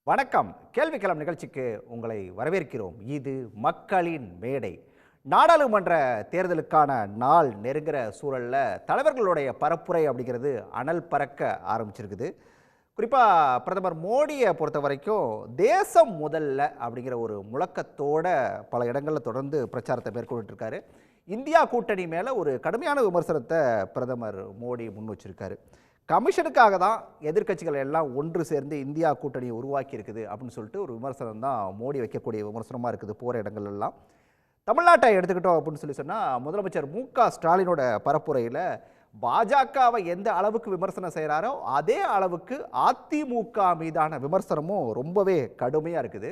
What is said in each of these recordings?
வணக்கம். கேள்விக்களம் நிகழ்ச்சிக்கு உங்களை வரவேற்கிறோம். இது மக்களின் மேடை. நாடாளுமன்ற தேர்தலுக்கான நாள் நெருங்குற சூழல்ல தலைவர்களுடைய பரப்புரை அப்படிங்கிறது அனல் பறக்க ஆரம்பிச்சிருக்குது. குறிப்பாக பிரதமர் மோடியை பொறுத்த வரைக்கும் தேசம் முதல்ல அப்படிங்கிற ஒரு முழக்கத்தோட பல இடங்களில் தொடர்ந்து பிரச்சாரத்தை மேற்கொண்டுட்டு இருக்காரு. இந்தியா கூட்டணி மேலே ஒரு கடுமையான விமர்சனத்தை பிரதமர் மோடி முன் வச்சிருக்காரு. கமிஷனுக்காக தான் எதிர்க்கட்சிகள் எல்லாம் ஒன்று சேர்ந்து இந்தியா கூட்டணியை உருவாக்கி இருக்குது அப்படின்னு சொல்லிட்டு ஒரு விமர்சனம் தான் மோடி வைக்கக்கூடிய விமர்சனமாக இருக்குது போகிற இடங்கள் எல்லாம். தமிழ்நாட்டை எடுத்துக்கிட்டோம் அப்படின்னு சொன்னால் முதலமைச்சர் மு.க.ஸ்டாலினோட பரப்புரையில் பாஜகவை எந்த அளவுக்கு விமர்சனம் செய்கிறாரோ அதே அளவுக்கு அதிமுக மீதான விமர்சனமும் ரொம்பவே கடுமையாக இருக்குது.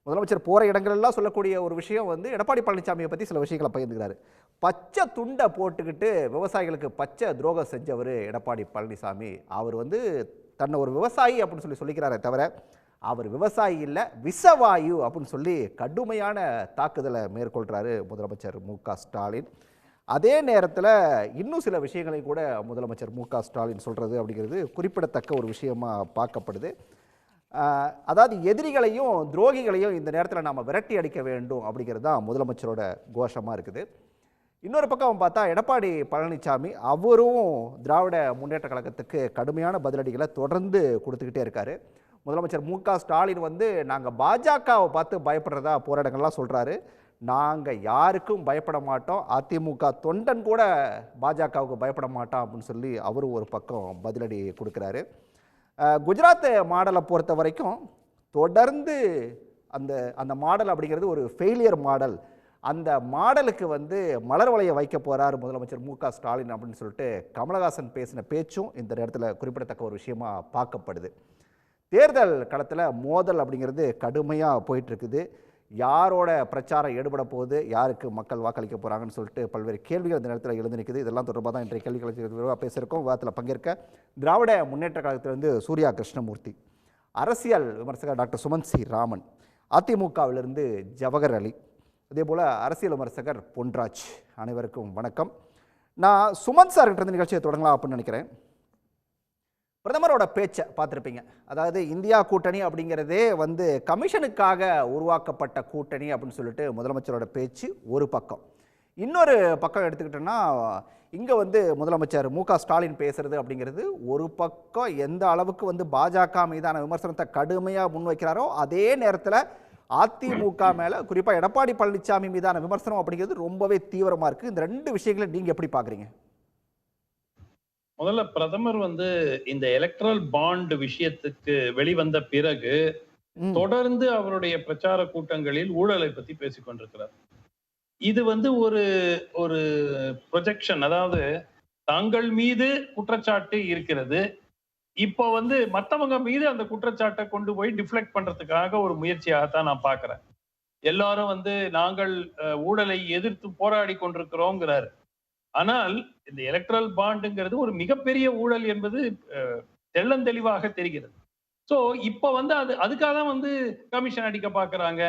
முதலமைச்சர் போகிற இடங்களெல்லாம் சொல்லக்கூடிய ஒரு விஷயம் எடப்பாடி பழனிசாமியை பற்றி சில விஷயங்களை பகிர்ந்துக்கிறாரு. பச்சை துண்டை போட்டுக்கிட்டு விவசாயிகளுக்கு பச்சை துரோகம் செஞ்சவர் எடப்பாடி பழனிசாமி. அவர் தன்னை ஒரு விவசாயி அப்படின்னு சொல்லிக்கிறாரே தவிர அவர் விவசாயி இல்லை, விஷவாயு அப்படின்னு சொல்லி கடுமையான தாக்குதலை மேற்கொள்கிறாரு முதலமைச்சர் மு.க.ஸ்டாலின். அதே நேரத்தில் இன்னும் சில விஷயங்களையும் கூட முதலமைச்சர் மு.க.ஸ்டாலின் சொல்கிறது அப்படிங்கிறது குறிப்பிடத்தக்க ஒரு விஷயமா பார்க்கப்படுது. அதாவது எதிரிகளையும் துரோகிகளையும் இந்த நேரத்தில் நாம் விரட்டி அடிக்க வேண்டும் அப்படிங்கிறது தான் முதலமைச்சரோட கோஷமாக இருக்குது. இன்னொரு பக்கம் பார்த்தா எடப்பாடி பழனிசாமி அவரும் திராவிட முன்னேற்ற கழகத்துக்கு கடுமையான பதிலடிகளை தொடர்ந்து கொடுத்துக்கிட்டே இருக்காரு. முதலமைச்சர் மு.க.ஸ்டாலின் நாங்கள் பாஜகவை பார்த்து பயப்படுறதா போராட்டங்கள்லாம் சொல்கிறாரு. நாங்கள் யாருக்கும் பயப்பட மாட்டோம், அதிமுக தொண்டன் கூட பாஜகவுக்கு பயப்பட மாட்டோம் அப்படின்னு சொல்லி அவரும் ஒரு பக்கம் பதிலடி கொடுக்குறாரு. குஜராத் மாடலை பொறுத்த வரைக்கும் தொடர்ந்து அந்த அந்த மாடல் அப்படிங்கிறது ஒரு ஃபெயிலியர் மாடல். அந்த மாடலுக்கு மலர் வளைய வைக்க போகிறார் முதலமைச்சர் மு.க.ஸ்டாலின் அப்படின்னு சொல்லிட்டு கமலஹாசன் பேசின பேச்சும் இந்த நேரத்தில் குறிப்பிடத்தக்க ஒரு விஷயமா பார்க்கப்படுது. தேர்தல் களத்தில் மோதல் அப்படிங்கிறது கடுமையாக போயிட்டுருக்குது. யாரோட பிரச்சாரம் ஈடுபட போகுது, யாருக்கு மக்கள் வாக்களிக்க போகிறாங்கன்னு சொல்லிட்டு பல்வேறு கேள்விகள் இந்த நேரத்தில் எழுந்து நிற்குது. இதெல்லாம் தொடர்பாக தான் இன்றைய கேள்விகளை பேசியிருக்கோம். விவாதத்தில் பங்கேற்க திராவிட முன்னேற்ற கழகத்திலிருந்து சூர்யா கிருஷ்ணமூர்த்தி, அரசியல் விமர்சகர் டாக்டர் சுமந்த் சி ராமன், அதிமுகவிலிருந்து ஜவஹர் அலி, அதே போல் அரசியல் விமர்சகர் பொன்ராஜ், அனைவருக்கும் வணக்கம். நான் சுமந்த் சார்கிட்ட நிகழ்ச்சியை தொடங்கலாம் அப்படின்னு நினைக்கிறேன். பிரதமரோட பேச்சை பார்த்துருப்பீங்க. அதாவது இந்தியா கூட்டணி அப்படிங்கிறதே கமிஷனுக்காக உருவாக்கப்பட்ட கூட்டணி அப்படின்னு சொல்லிட்டு முதலமைச்சரோட பேச்சு ஒரு பக்கம். இன்னொரு பக்கம் எடுத்துக்கிட்டோன்னா இங்கே முதலமைச்சர் மு.க.ஸ்டாலின் பேசுறது அப்படிங்கிறது ஒரு பக்கம் எந்த அளவுக்கு பாஜக மீதான விமர்சனத்தை கடுமையாக முன்வைக்கிறாரோ அதே நேரத்தில் அதிமுக மேலே குறிப்பாக எடப்பாடி பழனிசாமி மீதான விமர்சனம் அப்படிங்கிறது ரொம்பவே தீவிரமாக இருக்குது. இந்த ரெண்டு விஷயங்களை நீங்கள் எப்படி பார்க்குறீங்க? முதல்ல பிரதமர் இந்த எலக்ட்ரல் பாண்ட் விஷயத்துக்கு வெளிவந்த பிறகு தொடர்ந்து அவருடைய பிரச்சார கூட்டங்களில் ஊழலை பத்தி பேசிக் கொண்டிருக்கிறார். இது ஒரு ஒரு ப்ரொஜெக்ஷன், அதாவது தாங்கள் மீது குற்றச்சாட்டு இருக்கிறது, இப்போ மத்தவங்க மீது அந்த குற்றச்சாட்டை கொண்டு போய் டிஃப்ளெக்ட் பண்றதுக்காக ஒரு முயற்சியாகத்தான் நான் பாக்குறேன். எல்லாரும் நாங்கள் ஊழலை எதிர்த்து போராடி கொண்டிருக்கிறோங்கிறாரு. ஆனால் இந்த எலக்ட்ரல் பாண்டுங்கிறது ஒரு மிகப்பெரிய ஊழல் என்பது தெள்ளந்தெளிவாக தெரிகிறது. சோ இப்ப அதுக்காக தான் கமிஷன் அடிக்க பாக்குறாங்க.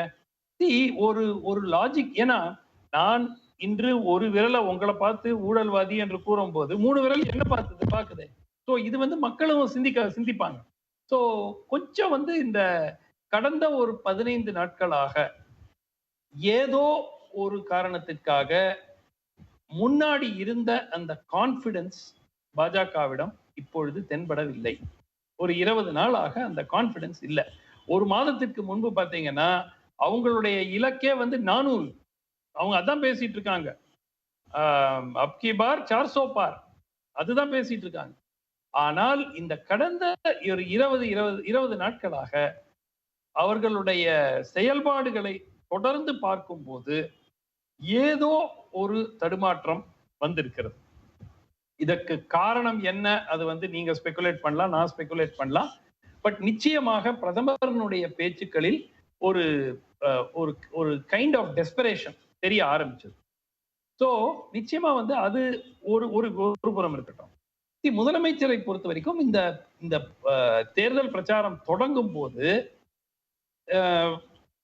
ஒரு ஒரு லாஜிக். ஏன்னா நான் இன்று ஒரு விரலை உங்களை பார்த்து ஊழல்வாதி என்று கூறும் போது 3 விரல் என்ன பாக்குது. சோ இது மக்களும் சிந்திப்பாங்க. சோ கொஞ்சம் இந்த கடந்த ஒரு 15 நாட்களாக ஏதோ ஒரு காரணத்திற்காக முன்னாடி இருந்த அந்த கான்பிடன்ஸ் பாஜகவிடம் இப்பொழுது தென்படவில்லை. ஒரு 20 நாளாக அந்த கான்பிடன்ஸ் இல்லை. ஒரு மாதத்திற்கு முன்பு பாத்தீங்கன்னா அவங்களுடைய இலக்கே 400. அவங்க அதான் பேசிட்டு இருக்காங்க. அப்கி பார் 400 பார், அதுதான் பேசிட்டு இருக்காங்க. ஆனால் இந்த கடந்த ஒரு 20 நாட்களாக அவர்களுடைய செயல்பாடுகளை தொடர்ந்து பார்க்கும் போது ஏதோ ஒரு தடுமாற்றம் வந்திருக்கிறது. இதற்கு காரணம் என்ன? அது நீங்க ஸ்பெகுலேட் பண்ணலாம், நான் ஸ்பெகுலேட் பண்ணலாம். பட் நிச்சயமாக பிரதமருடைய பேச்சுக்களில் ஒரு ஒரு கைண்ட் ஆஃப் டெஸ்பரேஷன் தெரிய ஆரம்பிச்சது. சோ நிச்சயமா அது ஒரு புறம் இருக்கட்டும். முதலமைச்சரை பொறுத்த வரைக்கும் இந்த தேர்தல் பிரச்சாரம் தொடங்கும் போது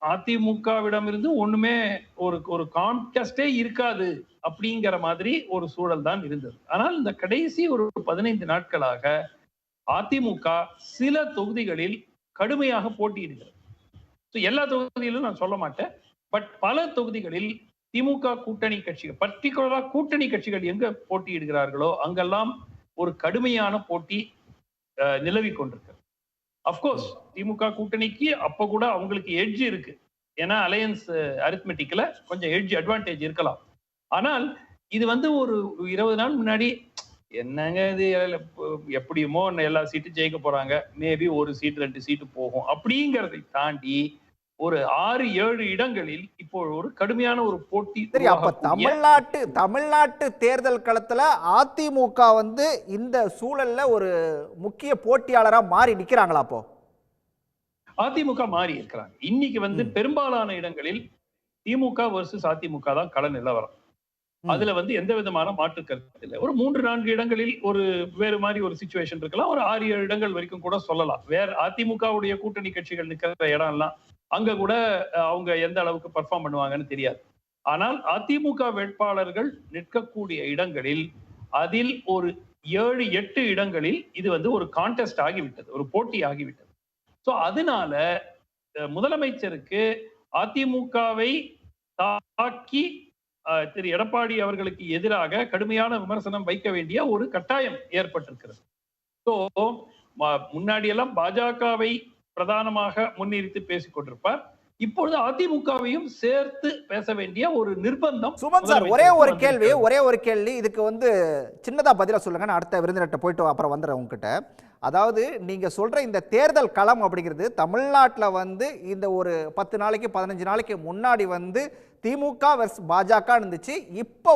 அதிமுகவிடம் இருந்து ஒண்ணுமே ஒரு கான்டெஸ்டே இருக்காது அப்படிங்கிற மாதிரி ஒரு சூழல் தான் இருந்தது. ஆனால் இந்த கடைசி ஒரு 15 நாட்களாக அதிமுக சில தொகுதிகளில் கடுமையாக போட்டியிடுகிறது. எல்லா தொகுதியிலும் நான் சொல்ல மாட்டேன், பட் பல தொகுதிகளில் திமுக கூட்டணி கட்சிகள், பர்டிகுலரா கூட்டணி கட்சிகள் எங்க போட்டியிடுகிறார்களோ அங்கெல்லாம் ஒரு கடுமையான போட்டி நிலவி கொண்டிருக்கிறது. அப்கோர்ஸ் திமுக கூட்டணிக்கு அப்ப கூட அவங்களுக்கு எட்ஜ் இருக்கு, ஏன்னா அலையன்ஸ் அரித்மெட்டிக்ல கொஞ்சம் எட்ஜ் அட்வான்டேஜ் இருக்கலாம். ஆனால் இது ஒரு 20 நாள் முன்னாடி என்னங்க இது எப்படியுமோ எல்லா சீட்டும் ஜெயிக்க போறாங்க, மேபி ஒரு சீட் 2 சீட்டு போகும் அப்படிங்கறதை தாண்டி ஒரு 6-7 இடங்களில் இப்போ ஒரு கடுமையான ஒரு போட்டி. சரி, அப்ப தமிழ்நாட்டு தேர்தல் களத்துல அதிமுக இந்த சூழல்ல ஒரு முக்கிய போட்டியாளரா மாறி நிக்கிறாங்களா? அப்போ அதிமுக மாறி இருக்கிறாங்க. இன்னைக்கு பெரும்பாலான இடங்களில் திமுக வர்சஸ் அதிமுக தான் கள நிலவரம். அதுல எந்த விதமான மாற்று கருத்து இல்லை. ஒரு 3-4 இடங்களில் ஒரு வேறு மாதிரி ஒரு சிச்சுவேஷன் இருக்கலாம். ஒரு 6-7 இடங்கள் வரைக்கும் கூட சொல்லலாம். வேற அதிமுகவுடைய கூட்டணி கட்சிகள் நிக்கிற இடம் எல்லாம் அங்க கூட அவங்க எந்த அளவுக்கு பெர்ஃபார்ம் பண்ணுவாங்கன்னு தெரியாது. ஆனால் அதிமுக வேட்பாளர்கள் நிற்கக்கூடிய இடங்களில் அதில் ஒரு 7-8 இடங்களில் இது ஒரு கான்டெஸ்ட் ஆகிவிட்டது, ஒரு போட்டி ஆகிவிட்டது. சோ அதனால முதலமைச்சருக்கு அதிமுகவை தாக்கி திரு எடப்பாடி அவர்களுக்கு எதிராக கடுமையான விமர்சனம் வைக்க வேண்டிய ஒரு கட்டாயம் ஏற்பட்டிருக்கிறது. சோ முன்னாடி எல்லாம் பாஜகவை பிரதானமாக முன்னிறுத்தி பேசிக் கொண்டிருப்பார், இப்பொழுது அதிமுகவையும் சேர்த்து பேச வேண்டிய ஒரு நிர்பந்தம். சுமன் சார், ஒரே ஒரு கேள்வி இதுக்கு சின்னதா பதிலா சொல்லுங்க, நான் அடுத்த விருந்தினர்கிட்ட போயிட்டு அப்புறம் வந்துடுறேன் உங்ககிட்ட. அதாவது நீங்க சொல்ற இந்த தேர்தல் களம் அப்படிங்கிறது தமிழ்நாட்டில் இந்த ஒரு 10 நாளைக்கு 15 நாளைக்கு முன்னாடி திமுக வெர்சஸ் பாஜக இருந்துச்சு, இப்போ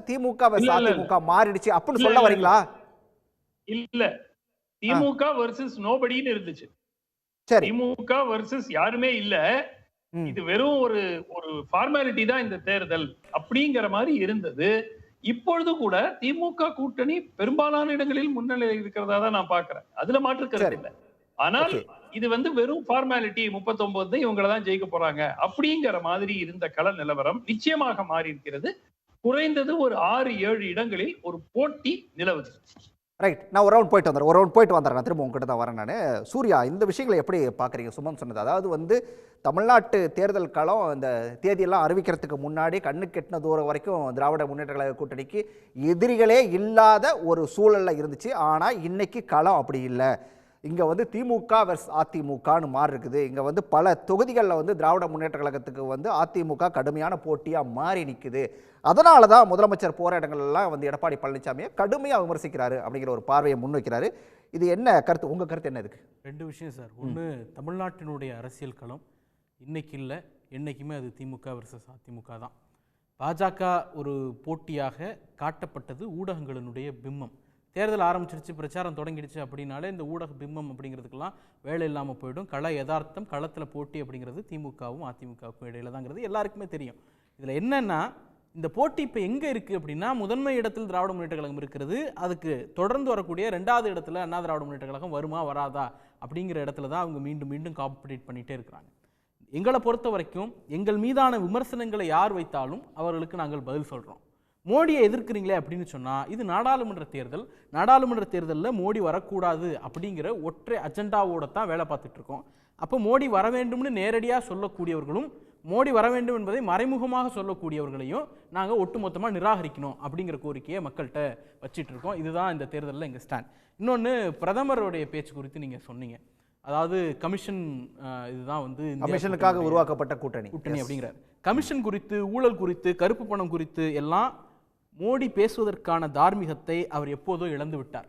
திமுக வெர்சஸ் அதிமுக மாறிடுச்சு அப்படின்னு சொல்ல வரீங்களா? இல்ல, திமுக வெர்சஸ் நோபடின்னு இருந்துச்சு. சரி, திமுக வெர்சஸ் யாருமே இல்ல, இது வெறும் ஒரு ஃபார்மாலிட்டி தான் இந்த தேர்தல் அப்படிங்கிற மாதிரி இருந்தது. இப்பொழுது கூட திமுக கூட்டணி பெரும்பாலான இடங்களில் முன்னிலையில் இருக்கிறதா தான் நான் பாக்குறேன், அதுல மாற்று கருத்து இல்லை. ஆனால் இது வெறும் ஃபார்மாலிட்டி, 39 இவங்களை தான் ஜெயிக்க போறாங்க அப்படிங்கிற மாதிரி இருந்த கள நிலவரம் நிச்சயமாக மாறி இருக்கிறது. குறைந்தது ஒரு 6-7 இடங்களில் ஒரு போட்டி நிலவுது. ரைட், நான் ஒரு ரவுண்ட் போயிட்டு வந்துடுறேன், நான் திரும்ப உங்ககிட்ட தான் வரேன். நான் சூர்யா, இந்த விஷயங்களை எப்படி பார்க்குறீங்க? சுமன் சொன்னது, அதாவது தமிழ்நாட்டு தேர்தல் களம் இந்த தேதியெல்லாம் அறிவிக்கிறதுக்கு முன்னாடி கண்ணுக்கு எட்டின தூரம் வரைக்கும் திராவிட முன்னேற்ற கழக கூட்டணிக்கு எதிரிகளே இல்லாத ஒரு சூழலில் இருந்துச்சு. ஆனால் இன்னைக்கு களம் அப்படி இல்லை. இங்கே திமுக வெர்ஸ் அதிமுகன்னு மாறி இருக்குது. இங்கே பல தொகுதிகளில் திராவிட முன்னேற்ற கழகத்துக்கு அதிமுக கடுமையான போட்டியாக மாறி நிற்குது. அதனால தான் முதலமைச்சர் போகிற இடங்கள்லாம் எடப்பாடி பழனிசாமியை கடுமையாக விமர்சிக்கிறாரு அப்படிங்கிற ஒரு பார்வையை முன்வைக்கிறாரு. இது என்ன கருத்து? உங்கள் கருத்து என்ன இதுக்கு? 2 விஷயம் சார். ஒன்று, தமிழ்நாட்டினுடைய அரசியல் களம் இன்னைக்கு இல்லை, என்றைக்குமே அது திமுக வெர்சஸ் அதிமுக தான். பாஜக ஒரு போட்டியாக காட்டப்பட்டது ஊடகங்களினுடைய பிம்பம். தேர்தல் ஆரம்பிச்சிருச்சு, பிரச்சாரம் தொடங்கிடுச்சு அப்படின்னாலே இந்த ஊடக பிம்பம் அப்படிங்கிறதுக்கெல்லாம் வேலை இல்லாமல் போயிடும். கள யதார்த்தம், களத்தில் போட்டி அப்படிங்கிறது திமுகவும் அதிமுகவுக்கும் இடையில தாங்கிறது எல்லாருக்குமே தெரியும். இதில் என்னன்னா, இந்த போட்டி இப்போ எங்கே இருக்குது அப்படின்னா, முதன்மை இடத்தில் திராவிட முன்னேற்ற கழகம் இருக்கிறது. அதுக்கு தொடர்ந்து வரக்கூடிய 2வது இடத்துல அண்ணா திராவிட முன்னேற்ற கழகம் வருமா வராதா அப்படிங்கிற இடத்துல தான் அவங்க மீண்டும் மீண்டும் காம்படிட் பண்ணிகிட்டே இருக்கிறாங்க. எங்களை பொறுத்த வரைக்கும் எங்கள் மீதான விமர்சனங்களை யார் வைத்தாலும் அவர்களுக்கு நாங்கள் பதில் சொல்கிறோம். மோடியை எதிர்க்கிறீங்களே அப்படின்னு சொன்னால், இது நாடாளுமன்ற தேர்தல், நாடாளுமன்ற தேர்தலில் மோடி வரக்கூடாது அப்படிங்கிற ஒற்றை அஜெண்டாவோட தான் வேலை பார்த்துட்ருக்கோம். அப்போ மோடி வர வேண்டும்னு நேரடியாக சொல்லக்கூடியவர்களும் மோடி வர வேண்டும் என்பதை மறைமுகமாக சொல்லக்கூடியவர்களையும் நாங்கள் ஒட்டுமொத்தமாக நிராகரிக்கணும் அப்படிங்கிற கோரிக்கையை மக்கள்கிட்ட வச்சிட்டு இருக்கோம். இதுதான் இந்த தேர்தலில் எங்கள் ஸ்டாண்ட். இன்னொன்று, பிரதமருடைய பேச்சு குறித்து நீங்கள் சொன்னீங்க. அதாவது கமிஷன், இதுதான் கமிஷனுக்காக உருவாக்கப்பட்ட கூட்டணி அப்படிங்கிறார். கமிஷன் குறித்து, ஊழல் குறித்து, கருப்பு பணம் குறித்து எல்லாம் மோடி பேசுவதற்கான தார்மீகத்தை அவர் எப்போதோ இழந்து விட்டார்.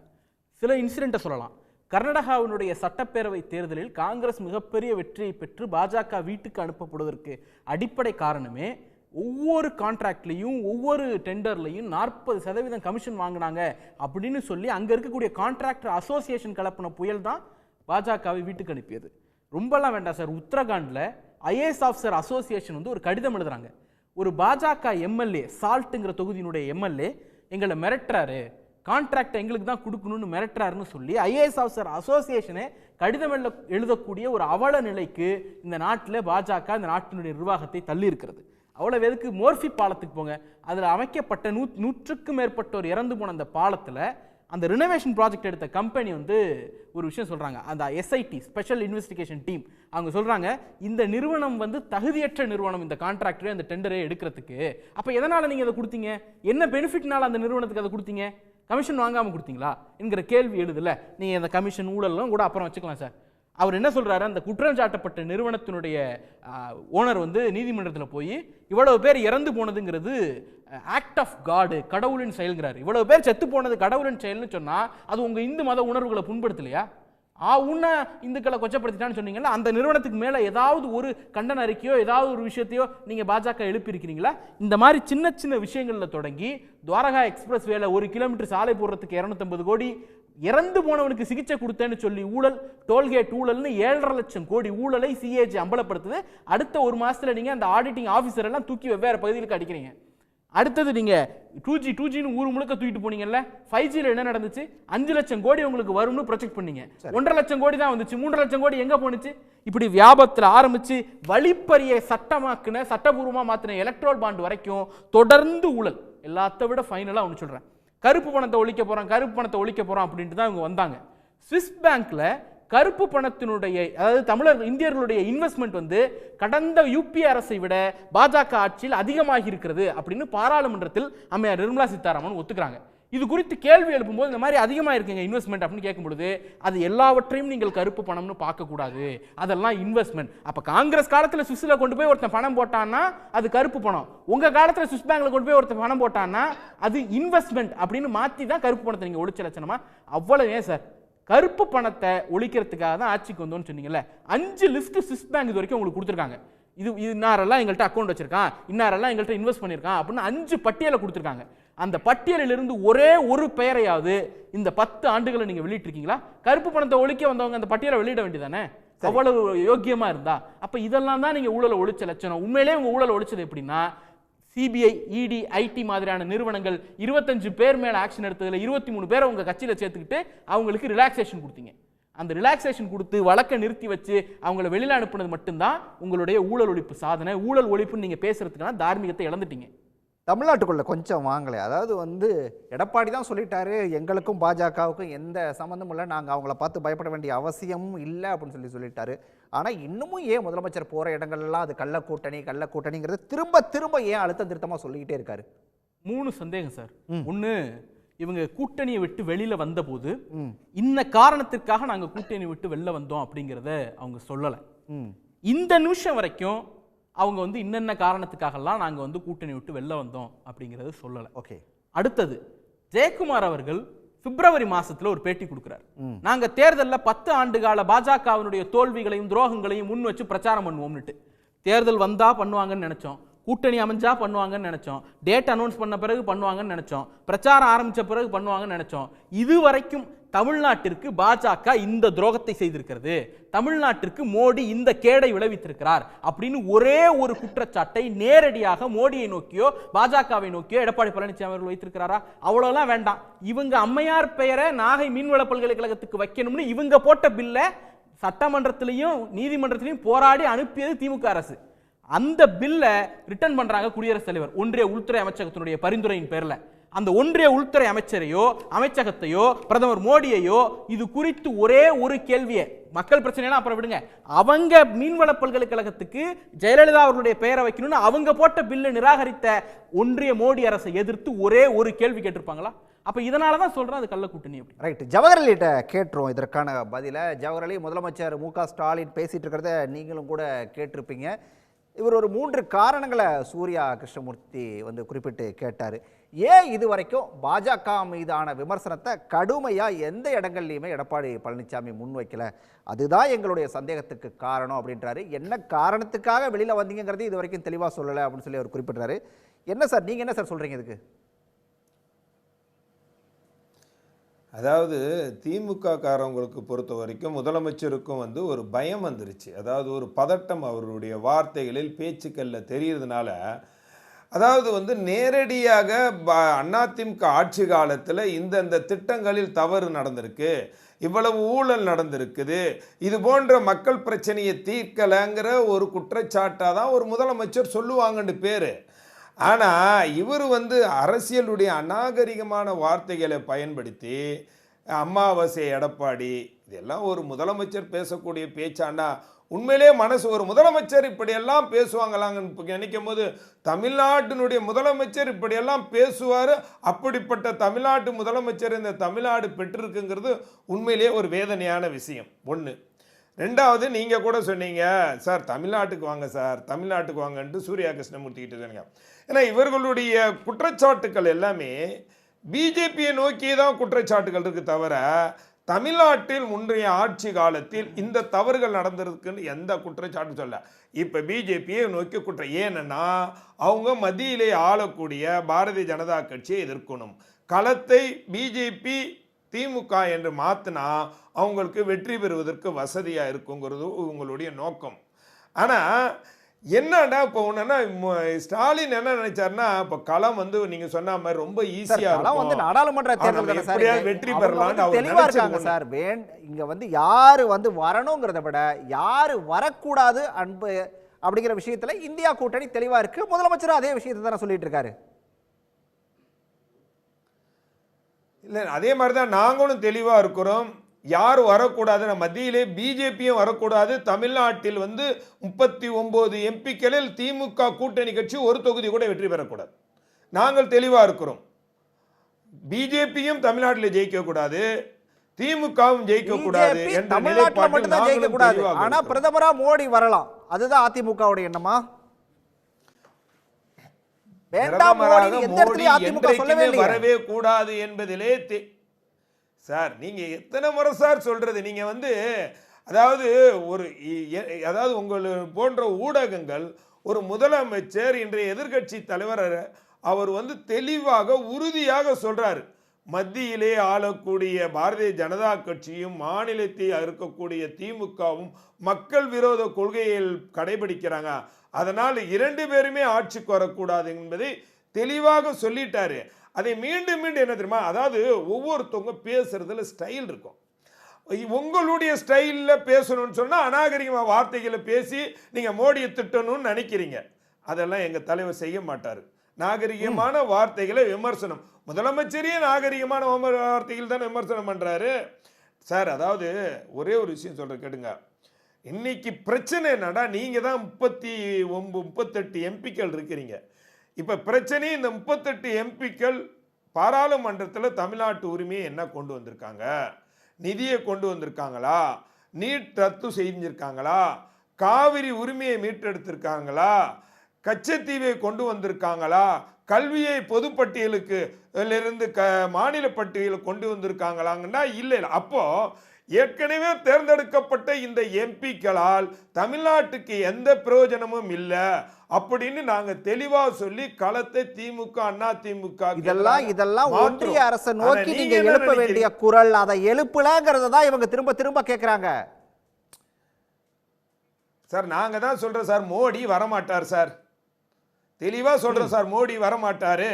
சில இன்சிடென்ட்டை சொல்லலாம். கர்நாடகாவினுடைய சட்டப்பேரவை தேர்தலில் காங்கிரஸ் மிகப்பெரிய வெற்றியை பெற்று பாஜக வீட்டுக்கு அனுப்பப்படுவதற்கு அடிப்படை காரணமே ஒவ்வொரு கான்ட்ராக்ட்லையும் ஒவ்வொரு டெண்டர்லையும் 40% கமிஷன் வாங்கினாங்க அப்படின்னு சொல்லி அங்கே இருக்கக்கூடிய கான்ட்ராக்டர் அசோசியேஷன் கலப்பின புயல் தான் பாஜகவை வீட்டுக்கு அனுப்பியது. ரொம்பலாம் வேண்டாம் சார். உத்தரகாண்டில் ஐஏஎஸ் ஆஃபீஸர் அசோசியேஷன் ஒரு கடிதம் எழுதுறாங்க. ஒரு பாஜக எம்எல்ஏ, சால்ட்டுங்கிற தொகுதியினுடைய எம்எல்ஏ எங்களை மிரட்டுறாரு, கான்ட்ராக்ட் எங்களுக்கு தான் கொடுக்கணும்னு மிரட்டுறாருன்னு சொல்லி ஐஏஎஸ் ஆஃபீஸர் அசோசியேஷனே கடிதம் எழுதக்கூடிய ஒரு அவல நிலைக்கு இந்த நாட்டில் பாஜக இந்த நாட்டினுடைய நிர்வாகத்தை தள்ளி இருக்கிறது. அவ்வளவு எதுக்கு? மோர்ஃபி பாலத்துக்கு போங்க. அதில் அமைக்கப்பட்ட 100க்கும் மேற்பட்டோர் இறந்து போன அந்த பாலத்தில் அந்த ரினோவேஷன் ப்ராஜெக்ட் எடுத்த கம்பெனி வந்து ஒரு விஷயம் சொல்றாங்க. அந்த எஸ்ஐடி ஸ்பெஷல் இன்வெஸ்டிகேஷன் டீம் அவங்க சொல்றாங்க, இந்த நிறுவனம் வந்து தகுதியற்ற நிறுவனம் இந்த கான்ட்ராக்டரே அந்த டெண்டரே எடுக்கிறதுக்கு. அப்ப எதனால நீங்க அதை கொடுத்தீங்க? என்ன பெனிஃபிட்னால அந்த நிறுவனத்துக்கு அதை கொடுத்தீங்க? கமிஷன் வாங்காம கொடுத்தீங்களா என்கிற கேள்வி எழுதுல. நீங்க அந்த கமிஷன் ஊழல்லாம் கூட அப்புறம் வச்சுக்கலாம் சார். அவர் என்ன சொல்றாரு, அந்த குற்றம் சாட்டப்பட்ட நிறுவனத்தினுடைய ஓனர் வந்து நீதிமன்றத்தில் போய் இவ்வளவு பேர் இறந்து போனதுங்கிறது ஆக்ட் ஆஃப் காடு, கடவுளின் செயல்கிறார். இவ்வளவு பேர் செத்து போனது கடவுளின் செயல்னு சொன்னா அது உங்க இந்து மத உணர்வுகளை புண்படுத்தலையா? உன்ன இந்துக்களை கொச்சப்படுத்திட்டான்னு சொன்னீங்கல்ல, அந்த நிறுவனத்துக்கு மேல ஏதாவது ஒரு கண்டன அறிக்கையோ ஏதாவது ஒரு விஷயத்தையோ நீங்க பாஜக எழுப்பியிருக்கிறீங்களா? இந்த மாதிரி சின்ன சின்ன விஷயங்கள்ல தொடங்கி துவாரகா எக்ஸ்பிரஸ் வேலை 1 கிலோமீட்டர் சாலை போடுறதுக்கு 250 கோடி, இறந்து போனவனுக்கு சிகிச்சை கொடுத்தேன்னு சொல்லி ஊழல், டோல்கேட் ஊழல்னு 7.5 லட்சம் கோடி ஊழலை சிஏஜி அம்பலப்படுத்துது. அடுத்த 1 மாசத்துல நீங்க அந்த ஆடிட்டிங் ஆபீசர் எல்லாம் தூக்கி வெவ்வேறு பகுதிகளுக்கு அடிக்கிறீங்க. அடுத்தது நீங்க 2G ஊர் முழுக்க தூக்கிட்டு போனீங்கல்ல, 5Gல என்ன நடந்துச்சு? 5 லட்சம் கோடி உங்களுக்கு வரும்னு ப்ரொஜெக்ட் பண்ணீங்க. 1.5 லட்சம் கோடி தான் வந்துச்சு. 3.5 லட்சம் கோடி எங்க போனுச்சு? இப்படி வியாபத்துல ஆரம்பிச்சு வழிப்பறியை சட்டமாக்குன, சட்டபூர்வமா மாத்தின எலக்ட்ரல் பாண்ட் வரைக்கும் தொடர்ந்து ஊழல். எல்லாத்த விட ஃபைனலா ஒன்று சொல்றேன், கருப்பு பணத்தை ஒழிக்க போறோம், கருப்பு பணத்தை ஒழிக்க போறோம் அப்படின்ட்டு தான் இவங்க வந்தாங்க. ஸ்விஸ் பேங்க்ல கருப்பு பணத்தினுடைய, அதாவது தமிழர் இந்தியர்களுடைய இன்வெஸ்ட்மெண்ட் வந்து கடந்த யூபிஏ அரசை விட பாஜக ஆட்சியில் அதிகமாகி இருக்கிறது அப்படின்னு பாராளுமன்றத்தில் அம்மையார் நிர்மலா சீதாராமன் ஒத்துக்கிறாங்க. இது குறித்து கேள்வி எழுப்பும்போது இந்த மாதிரி அதிகமாக இருக்குங்க இன்வெஸ்ட்மெண்ட் அப்படின்னு கேட்கும்பொழுது அது எல்லாவற்றையும் நீங்கள் கருப்பு பணம்னு பார்க்கக்கூடாது, அதெல்லாம் இன்வெஸ்ட்மெண்ட். அப்போ காங்கிரஸ் காலத்தில் சுவிஸ்ல கொண்டு போய் ஒருத்தன் பணம் போட்டான்னா அது கருப்பு பணம், உங்க காலத்தில் சுவிஸ் பேங்க்ல கொண்டு போய் ஒருத்தன் பணம் போட்டான்னா அது இன்வெஸ்ட்மெண்ட் அப்படின்னு மாற்றி தான் கருப்பு பணத்தை நீங்கள் ஒழிச்ச லட்சணமா? அவ்வளவு ஏன் சார்? கருப்பு பணத்தை ஒழிக்கிறதுக்காக தான் ஆட்சிக்கு வந்தோம்னு சொன்னீங்கல்ல, 5 லிஸ்ட் சுவிஸ் பேங்க் இது வரைக்கும் உங்களுக்கு கொடுத்துருக்காங்க. இது இன்னாரெல்லாம் எங்கள்கிட்ட அக்கௌண்ட் வச்சிருக்கான், இன்னாரெல்லாம் எங்கள்கிட்ட இன்வெஸ்ட் பண்ணியிருக்கான் அப்படின்னு 5 பட்டியலை கொடுத்துருக்காங்க. அந்த பட்டியலிலிருந்து ஒரே ஒரு பெயரையாவது இந்த 10 ஆண்டுகளை நீங்க வெளியிட்டிருக்கீங்களா? கருப்பு பணத்தை ஒழிக்க வந்தவங்க அந்த பட்டியலை வெளியிட வேண்டியதானே, அவ்வளவு யோக்கியமா இருந்தா? அப்ப இதெல்லாம் தான் நீங்க ஊழலை ஒழிச்ச லட்சணம். உண்மையிலேயே உங்க ஊழலை ஒழிச்சது எப்படின்னா, சிபிஐ, இடி, ஐடி மாதிரியான நிறுவனங்கள் 25 பேர் மேல ஆக்ஷன் எடுத்ததுல 23 பேரை உங்க கட்சியில சேர்த்துக்கிட்டு அவங்களுக்கு ரிலாக்ஸேஷன் கொடுத்தீங்க. அந்த ரிலாக்ஸேஷன் கொடுத்து வழக்கை நிறுத்தி வச்சு அவங்களை வெளியில அனுப்புனது மட்டும்தான் உங்களுடைய ஊழல் ஒழிப்பு சாதனை. ஊழல் ஒழிப்புன்னு நீங்க பேசுறதுக்கான தார்மீகத்தை இழந்துட்டீங்க. தமிழ்நாட்டுக்குள்ள கொஞ்சம் வாங்கலை. அதாவது வந்து எடப்பாடி தான் சொல்லிட்டாரு, எங்களுக்கும் பாஜகவுக்கும் எந்த சம்மந்தமும் இல்லை, நாங்கள் அவங்கள பார்த்து பயப்பட வேண்டிய அவசியமும் இல்லை அப்படின்னு சொல்லிட்டாரு. ஆனால் இன்னமும் ஏன் முதலமைச்சர் போகிற இடங்கள்லாம் அது கள்ள கூட்டணிங்கிறது திரும்ப திரும்ப ஏன் அழுத்தம் திருத்தமாக சொல்லிக்கிட்டே இருக்காரு? 3 சந்தேகம் சார். ஒன்று, இவங்க கூட்டணியை விட்டு வெளியில வந்த போது இந்த காரணத்திற்காக நாங்கள் கூட்டணி விட்டு வெளில வந்தோம் அப்படிங்கிறத அவங்க சொல்லலை. இந்த நிமிஷம் வரைக்கும் அவங்க வந்து இன்னென்ன காரணத்துக்காகலாம் நாங்க வந்து கூட்டணி விட்டு வெளில வந்தோம் அப்படிங்கிறது சொல்லலை. ஓகே. அடுத்தது, ஜெயக்குமார் அவர்கள் பிப்ரவரி மாசத்துல ஒரு பேட்டி கொடுக்கிறார். நாங்க தேர்தலில் 10 ஆண்டு கால பாஜகவினுடைய தோல்விகளையும் துரோகங்களையும் முன் வச்சு பிரச்சாரம் பண்ணுவோம்னுட்டு. தேர்தல் வந்தா பண்ணுவாங்கன்னு நினைச்சோம், கூட்டணி அமைஞ்சா பண்ணுவாங்கன்னு நினைச்சோம், டேட் அனௌன்ஸ் பண்ண பிறகு பண்ணுவாங்கன்னு நினைச்சோம், பிரச்சாரம் ஆரம்பிச்ச பிறகு பண்ணுவாங்கன்னு நினைச்சோம். இதுவரைக்கும் தமிழ்நாட்டிற்கு பாஜக இந்த துரோகத்தை செய்திருக்கிறது, தமிழ்நாட்டிற்கு மோடி இந்த கேடை விளைவித்திருக்கிறார் அப்படின்னு ஒரே ஒரு குற்றச்சாட்டை நேரடியாக மோடியை நோக்கியோ பாஜகவை நோக்கியோ எடப்பாடி பழனிசாமி அவர்கள் வைத்திருக்கிறாரா? அவ்வளவுலாம் வேண்டாம். இவங்க அம்மையார் பெயரை நாகை மீன்வள பல்கலைக்கழகத்துக்கு வைக்கணும்னு இவங்க போட்ட பில்ல சட்டமன்றத்திலையும் நீதிமன்றத்திலையும் போராடி அனுப்பியது திமுக அரசு. அந்த பில்ல ரிட்டர்ன் பண்றாங்க குடியரசுத் தலைவர் ஒன்றிய உள்துறை அமைச்சகத்தினுடைய பரிந்துரையின் பேர்ல. அந்த ஒன்றிய உள்துறை அமைச்சரையோ அமைச்சகத்தையோ பிரதமர் மோடியையோ இது குறித்து ஒரே ஒரு கேள்வியை, மக்கள் பிரச்சனைலாம் அப்புறம் விடுங்க, அவங்க மீன்வள பல்கலைக்கழகத்துக்கு ஜெயலலிதா அவர்களுடைய பெயரை வைக்கணும்னு அவங்க போட்ட பில்லை நிராகரித்த ஒன்றிய மோடி அரசை எதிர்த்து ஒரே ஒரு கேள்வி கேட்டிருப்பாங்களா? அப்ப இதனால தான் சொல்றேன் அது கள்ள கூட்டணி அப்படி. ரைட். ஜவஹர்லால்கிட்ட கேட்டுரும் இதற்கான பதில. ஜவஹர்லால் முதலமைச்சர் மு.க. ஸ்டாலின் பேசிட்டு இருக்கிறத நீங்களும் கூட கேட்டிருப்பீங்க. இவர் ஒரு 3 காரணங்களை சூர்யா கிருஷ்ணமூர்த்தி வந்து குறிப்பிட்டு கேட்டார். ஏன் இது வரைக்கும் பாஜக மீதான விமர்சனத்தை கடுமையாக எந்த இடங்கள்லையுமே எடப்பாடி பழனிசாமி முன்வைக்கல, அதுதான் எங்களுடைய சந்தேகத்துக்கு காரணம் அப்படின்றாரு. என்ன காரணத்துக்காக வெளியில் வந்தீங்கிறது இது வரைக்கும் தெளிவாக சொல்லலை அப்படின்னு சொல்லி அவர் குறிப்பிட்றாரு. என்ன சார், நீங்கள் என்ன சார் சொல்கிறீங்க இதுக்கு? அதாவது திமுக காரவங்களுக்கு பொறுத்த வரைக்கும் முதலமைச்சருக்கும் வந்து ஒரு பயம் வந்துருச்சு. அதாவது ஒரு பதட்டம் அவருடைய வார்த்தைகளில் பேச்சுக்களில் தெரிகிறதுனால, அதாவது வந்து நேரடியாக அதிமுக ஆட்சி காலத்தில் இந்தந்த திட்டங்களில் தவறு நடந்திருக்கு, இவ்வளவு ஊழல் நடந்திருக்குது, இது போன்ற மக்கள் பிரச்சனையை தீர்க்கலைங்கிற ஒரு குற்றச்சாட்டாக தான் ஒரு முதலமைச்சர் சொல்லுவாங்கன்னு பேர். ஆனால் இவர் வந்து அரசியலுடைய அநாகரிகமான வார்த்தைகளை பயன்படுத்தி அமாவாசை எடப்பாடி இதெல்லாம் ஒரு முதலமைச்சர் பேசக்கூடிய பேச்சாண்டா உண்மையிலே மனசு ஒரு முதலமைச்சர் இப்படியெல்லாம் பேசுவாங்களாங்கன்னு நினைக்கும் போது தமிழ்நாட்டினுடைய முதலமைச்சர் இப்படியெல்லாம் பேசுவார். அப்படிப்பட்ட தமிழ்நாட்டு முதலமைச்சர் இந்த தமிழ்நாடு பெற்றிருக்குங்கிறது உண்மையிலே ஒரு வேதனையான விஷயம். ஒன்று. ரெண்டாவது, நீங்கள் கூட சொன்னீங்க சார் தமிழ்நாட்டுக்கு வாங்க சார் தமிழ்நாட்டுக்கு வாங்கன்ட்டு சூர்யா கிருஷ்ணமூர்த்தி கிட்ட சொன்னீங்க. ஏன்னா இவர்களுடைய குற்றச்சாட்டுக்கள் எல்லாமே பிஜேபியை நோக்கி தான் குற்றச்சாட்டுகள் இருக்குது தவிர தமிழ்நாட்டில் முன்றைய ஆட்சி காலத்தில் இந்த தவறுகள் நடந்திருக்குன்னு எந்த குற்றச்சாட்டும் சொல்ல. இப்போ பிஜேபியை நோக்கி குற்றம். ஏன்னா அவங்க மத்தியிலே ஆளக்கூடிய பாரதிய ஜனதா கட்சியை எதிர்க்கணும். களத்தை பிஜேபி திமுக என்று மாற்றினா அவங்களுக்கு வெற்றி பெறுவதற்கு வசதியாக இருக்குங்கிறது உங்களுடைய நோக்கம். ஆனால் என்னடா இப்போ ஒன்றுன்னா ஸ்டாலின் என்ன நினைச்சாருன்னா இப்போ களம் வந்து நீங்க சொன்ன மாதிரி ரொம்ப ஈஸியா வந்து நாடாளுமன்ற தேர்தல் வெற்றி பெறலாம் தெளிவா இருக்காங்க சார். இங்க வந்து யாரு வந்து வரணுங்கிறத விட யாரு வரக்கூடாது அன்பு அப்படிங்கிற விஷயத்துல இந்தியா கூட்டணி தெளிவா இருக்கு. முதலமைச்சர் அதே விஷயத்தை தான் சொல்லிட்டு இருக்காரு. இல்லை அதே மாதிரி தான் நாங்களும் தெளிவா இருக்கிறோம். யார் வரக்கூடாது, மத்தியிலே பிஜேபியும் வரக்கூடாது. தமிழ்நாட்டில் வந்து 39 எம்பிக்களில் திமுக கூட்டணி கட்சி ஒரு தொகுதி கூட வெற்றி பெறக்கூடாது. நாங்கள் தெளிவாக இருக்கிறோம். பிஜேபியும் தமிழ்நாட்டில் ஜெயிக்கக்கூடாது, திமுகவும் ஜெயிக்கக்கூடாது என்ற நிலைப்பாட்டில் நாங்களும் தெளிவாக. ஆனா பிரதமரா மோடி வரலாம், அதுதான் அதிமுகவுடைய எண்ணமா? வரவே கூடாது என்பதிலே சார் நீங்க எத்தனை முறை சார் சொல்றது? நீங்க வந்து அதாவது உங்கள் போன்ற ஊடகங்கள் ஒரு முதலமைச்சர் இன்றைய எதிர்கட்சி தலைவர் அவர் வந்து தெளிவாக உறுதியாக சொல்றாரு, மத்தியிலே ஆளக்கூடிய பாரதிய ஜனதா கட்சியும் மாநிலத்தில் இருக்கக்கூடிய திமுகவும் மக்கள் விரோத கொள்கையில் கடைபிடிக்கிறாங்க, அதனால் 2 பேருமே ஆட்சிக்கு வரக்கூடாது என்பதை தெளிவாக சொல்லிட்டாரு. அதை மீண்டும் மீண்டும் என்ன தெரியுமா, அதாவது ஒவ்வொருத்தவங்க பேசுறதுல ஸ்டைல் இருக்கும். உங்களுடைய ஸ்டைலில் பேசணும்னு சொன்னால் அநாகரிகமாக வார்த்தைகளை பேசி நீங்கள் மோடியை திட்டணும்னு நினைக்கிறீங்க. அதெல்லாம் எங்கள் தலைவர் செய்ய மாட்டார். நாகரிகமான வார்த்தைகளை விமர்சனம், முதலமைச்சரே நாகரிகமான வார்த்தைகள் தான் விமர்சனம் பண்ணுறாரு சார். அதாவது ஒரே ஒரு விஷயம் சொல்கிற கேட்டுங்க, இன்னைக்கு பிரச்சனை என்னடா, நீங்கள் தான் 38 எம்பிக்கள் இருக்கிறீங்க. இப்போ பிரச்சனை இந்த 38 எம்பிக்கள் பாராளுமன்றத்தில் தமிழ்நாட்டு உரிமையை என்ன கொண்டு வந்திருக்காங்க? நிதியை கொண்டு வந்திருக்காங்களா? நீட் ரத்து செஞ்சிருக்காங்களா? காவிரி உரிமையை மீட்டெடுத்திருக்காங்களா? கச்சத்தீவை கொண்டு வந்திருக்காங்களா? கல்வியை பொதுப்பட்டியலுக்கு இருந்து மாநில பட்டியலுக்கு கொண்டு வந்திருக்காங்களாங்கன்னா இல்லை. அப்போ ஏற்கனவே தேர்ந்தெடுக்கப்பட்ட இந்த எம்பிக்களால் தமிழ்நாட்டுக்கு எந்த பிரயோஜனமும் இல்லை அப்படின்னு நாங்க தெளிவா சொல்லி களத்தை திமுக அண்ணா திமுக இதெல்லாம் ஒன்றிய அரசை நோக்கி நீங்க எழுப்ப வேண்டிய குரல், அதை எழுப்பலங்கிறத தான் இவங்க திரும்ப திரும்ப கேட்கறாங்க சார். நாங்க தான் சொல்றோம் சார், மோடி வரமாட்டார் சார், தெளிவா சொல்றோம் சார், மோடி வரமாட்டாரு.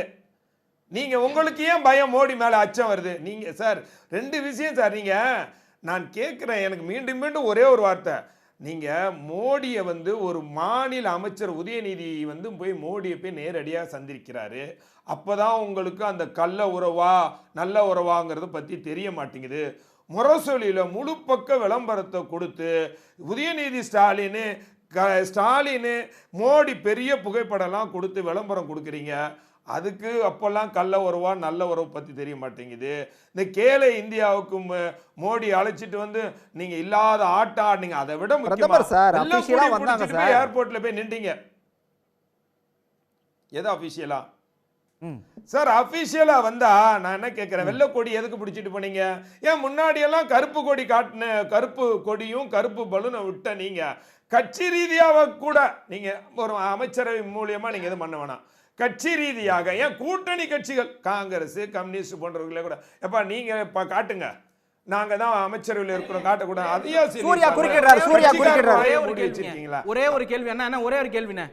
நீங்க உங்களுக்கு ஏன் பயம், மோடி மேல அச்சம் வருது? நீங்க சார் 2 விஷயம் சார். நீங்க நான் கேட்கிறேன், எனக்கு மீண்டும் மீண்டும் ஒரே ஒரு வார்த்தை, நீங்க மோடியை வந்து ஒரு மாநில அமைச்சர் உதயநிதி வந்து போய் மோடியை போய் நேரடியாக சந்திக்கிறாரு. அப்போதான் உங்களுக்கு அந்த கள்ள உறவா நல்ல உறவாங்கிறத பற்றி தெரிய மாட்டேங்குது. முரசொலியில் முழு பக்க விளம்பரத்தை கொடுத்து உதயநிதி ஸ்டாலின் மோடி பெரிய புகைப்படம்லாம் கொடுத்து விளம்பரம் கொடுக்குறீங்க. அதுக்கு அப்பெல்லாம் கள்ள உறவா நல்ல உறவு பற்றி தெரிய மாட்டேங்குது. இந்த கேலை இந்தியாவுக்கு மோடி அழைச்சிட்டு வந்து நீங்க இல்லாத ஆட்டம் ஆடினீங்க. அதை விட முக்கியமா ஏர்போர்ட்ல போய் நின்றீங்க. எது அபிஷியலா சார்? அபிஷியலா வந்தா நான் என்ன கேட்கிறேன், வெள்ளை கொடி எதுக்கு பிடிச்சிட்டு போனீங்க? ஏன் முன்னாடி எல்லாம் கருப்பு கொடி காட்டின, கருப்பு கொடியும் கருப்பு பலூனை விட்ட நீங்க கட்சி ரீதியாக கூட நீங்க ஒரு அமைச்சரவை மூலியமா நீங்க எதுவும் பண்ண வேணாம். கட்சி ரீதியாக ஏன் கூட்டணி கட்சிகள் காங்கிரஸ் கம்யூனிஸ்ட் போன்றவர்களே கூட எப்பா நீங்க காட்டுங்க, நாங்க தான் அமைச்சரவையில் இருக்கிறோம், காட்டக்கூடாது. அதையா ஒரே ஒரு கேள்வி அண்ணா, ஒரே ஒரு கேள்விண்ணே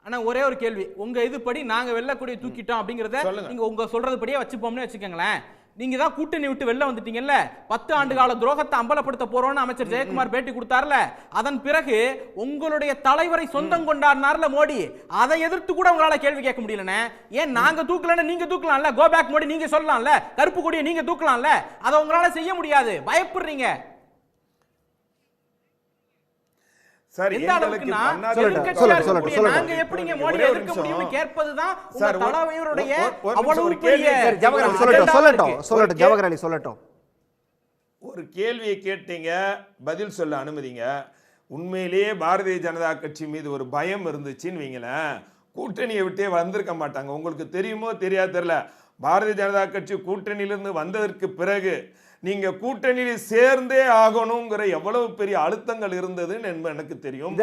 அண்ணா, ஒரே ஒரு கேள்வி. உங்க இதுபடி நாங்க வெள்ளக்கூடிய தூக்கிட்டோம் அப்படிங்கறத நீங்க உங்க சொல்றது படியே வச்சுப்போம்னு வச்சுக்கோங்களேன். நீங்க தான் கூட்டணி விட்டு வெளில வந்துட்டீங்கல்ல, 10 ஆண்டு கால துரோகத்தை அம்பலப்படுத்த போறோம்னு அமைச்சர் ஜெயக்குமார் பேட்டி கொடுத்தார்ல, அதன் பிறகு உங்களுடைய தலைவரை சொந்தம் கொண்டாடினார்ல மோடி, அதை எதிர்த்து கூட உங்களால கேள்வி கேட்க முடியலனே. ஏன் நாங்க தூக்கலன்னு நீங்க தூக்கலாம்ல, கோ பேக் மோடி நீங்க சொல்லலாம்ல, கருப்பு கொடியை நீங்க தூக்கலாம்ல, அதை உங்களால செய்ய முடியாது, பயப்படுறீங்க. சார் எந்த அளவுக்குன்னா நாங்க எப்படிங்க மோடி எதிர்க்க முடியும்னு கேட்பதுதான் உங்க தலைவருடைய அவ்வளவு பெரிய. சொல்லட்டும் ஜவஹர் அலி சொல்லட்டும். ஒரு கேள்வியை கேட்டீங்க, பதில் சொல்ல அனுமதிங்க. உண்மையிலேயே பாரதிய ஜனதா கட்சி மீது ஒரு பயம் இருந்துச்சுன்னு வைங்களேன், கூட்டணியை விட்டே வந்திருக்க மாட்டாங்க. உங்களுக்கு தெரியுமோ தெரியாது தெரியல, பாரதிய ஜனதா கட்சி கூட்டணியிலிருந்து வந்ததற்கு பிறகு நீங்க கூட்டணியில் சேர்ந்தே ஆகணுங்கிற எவ்வளவு பெரிய அழுத்தங்கள் இருந்ததுன்னு எனக்கு தெரியும்,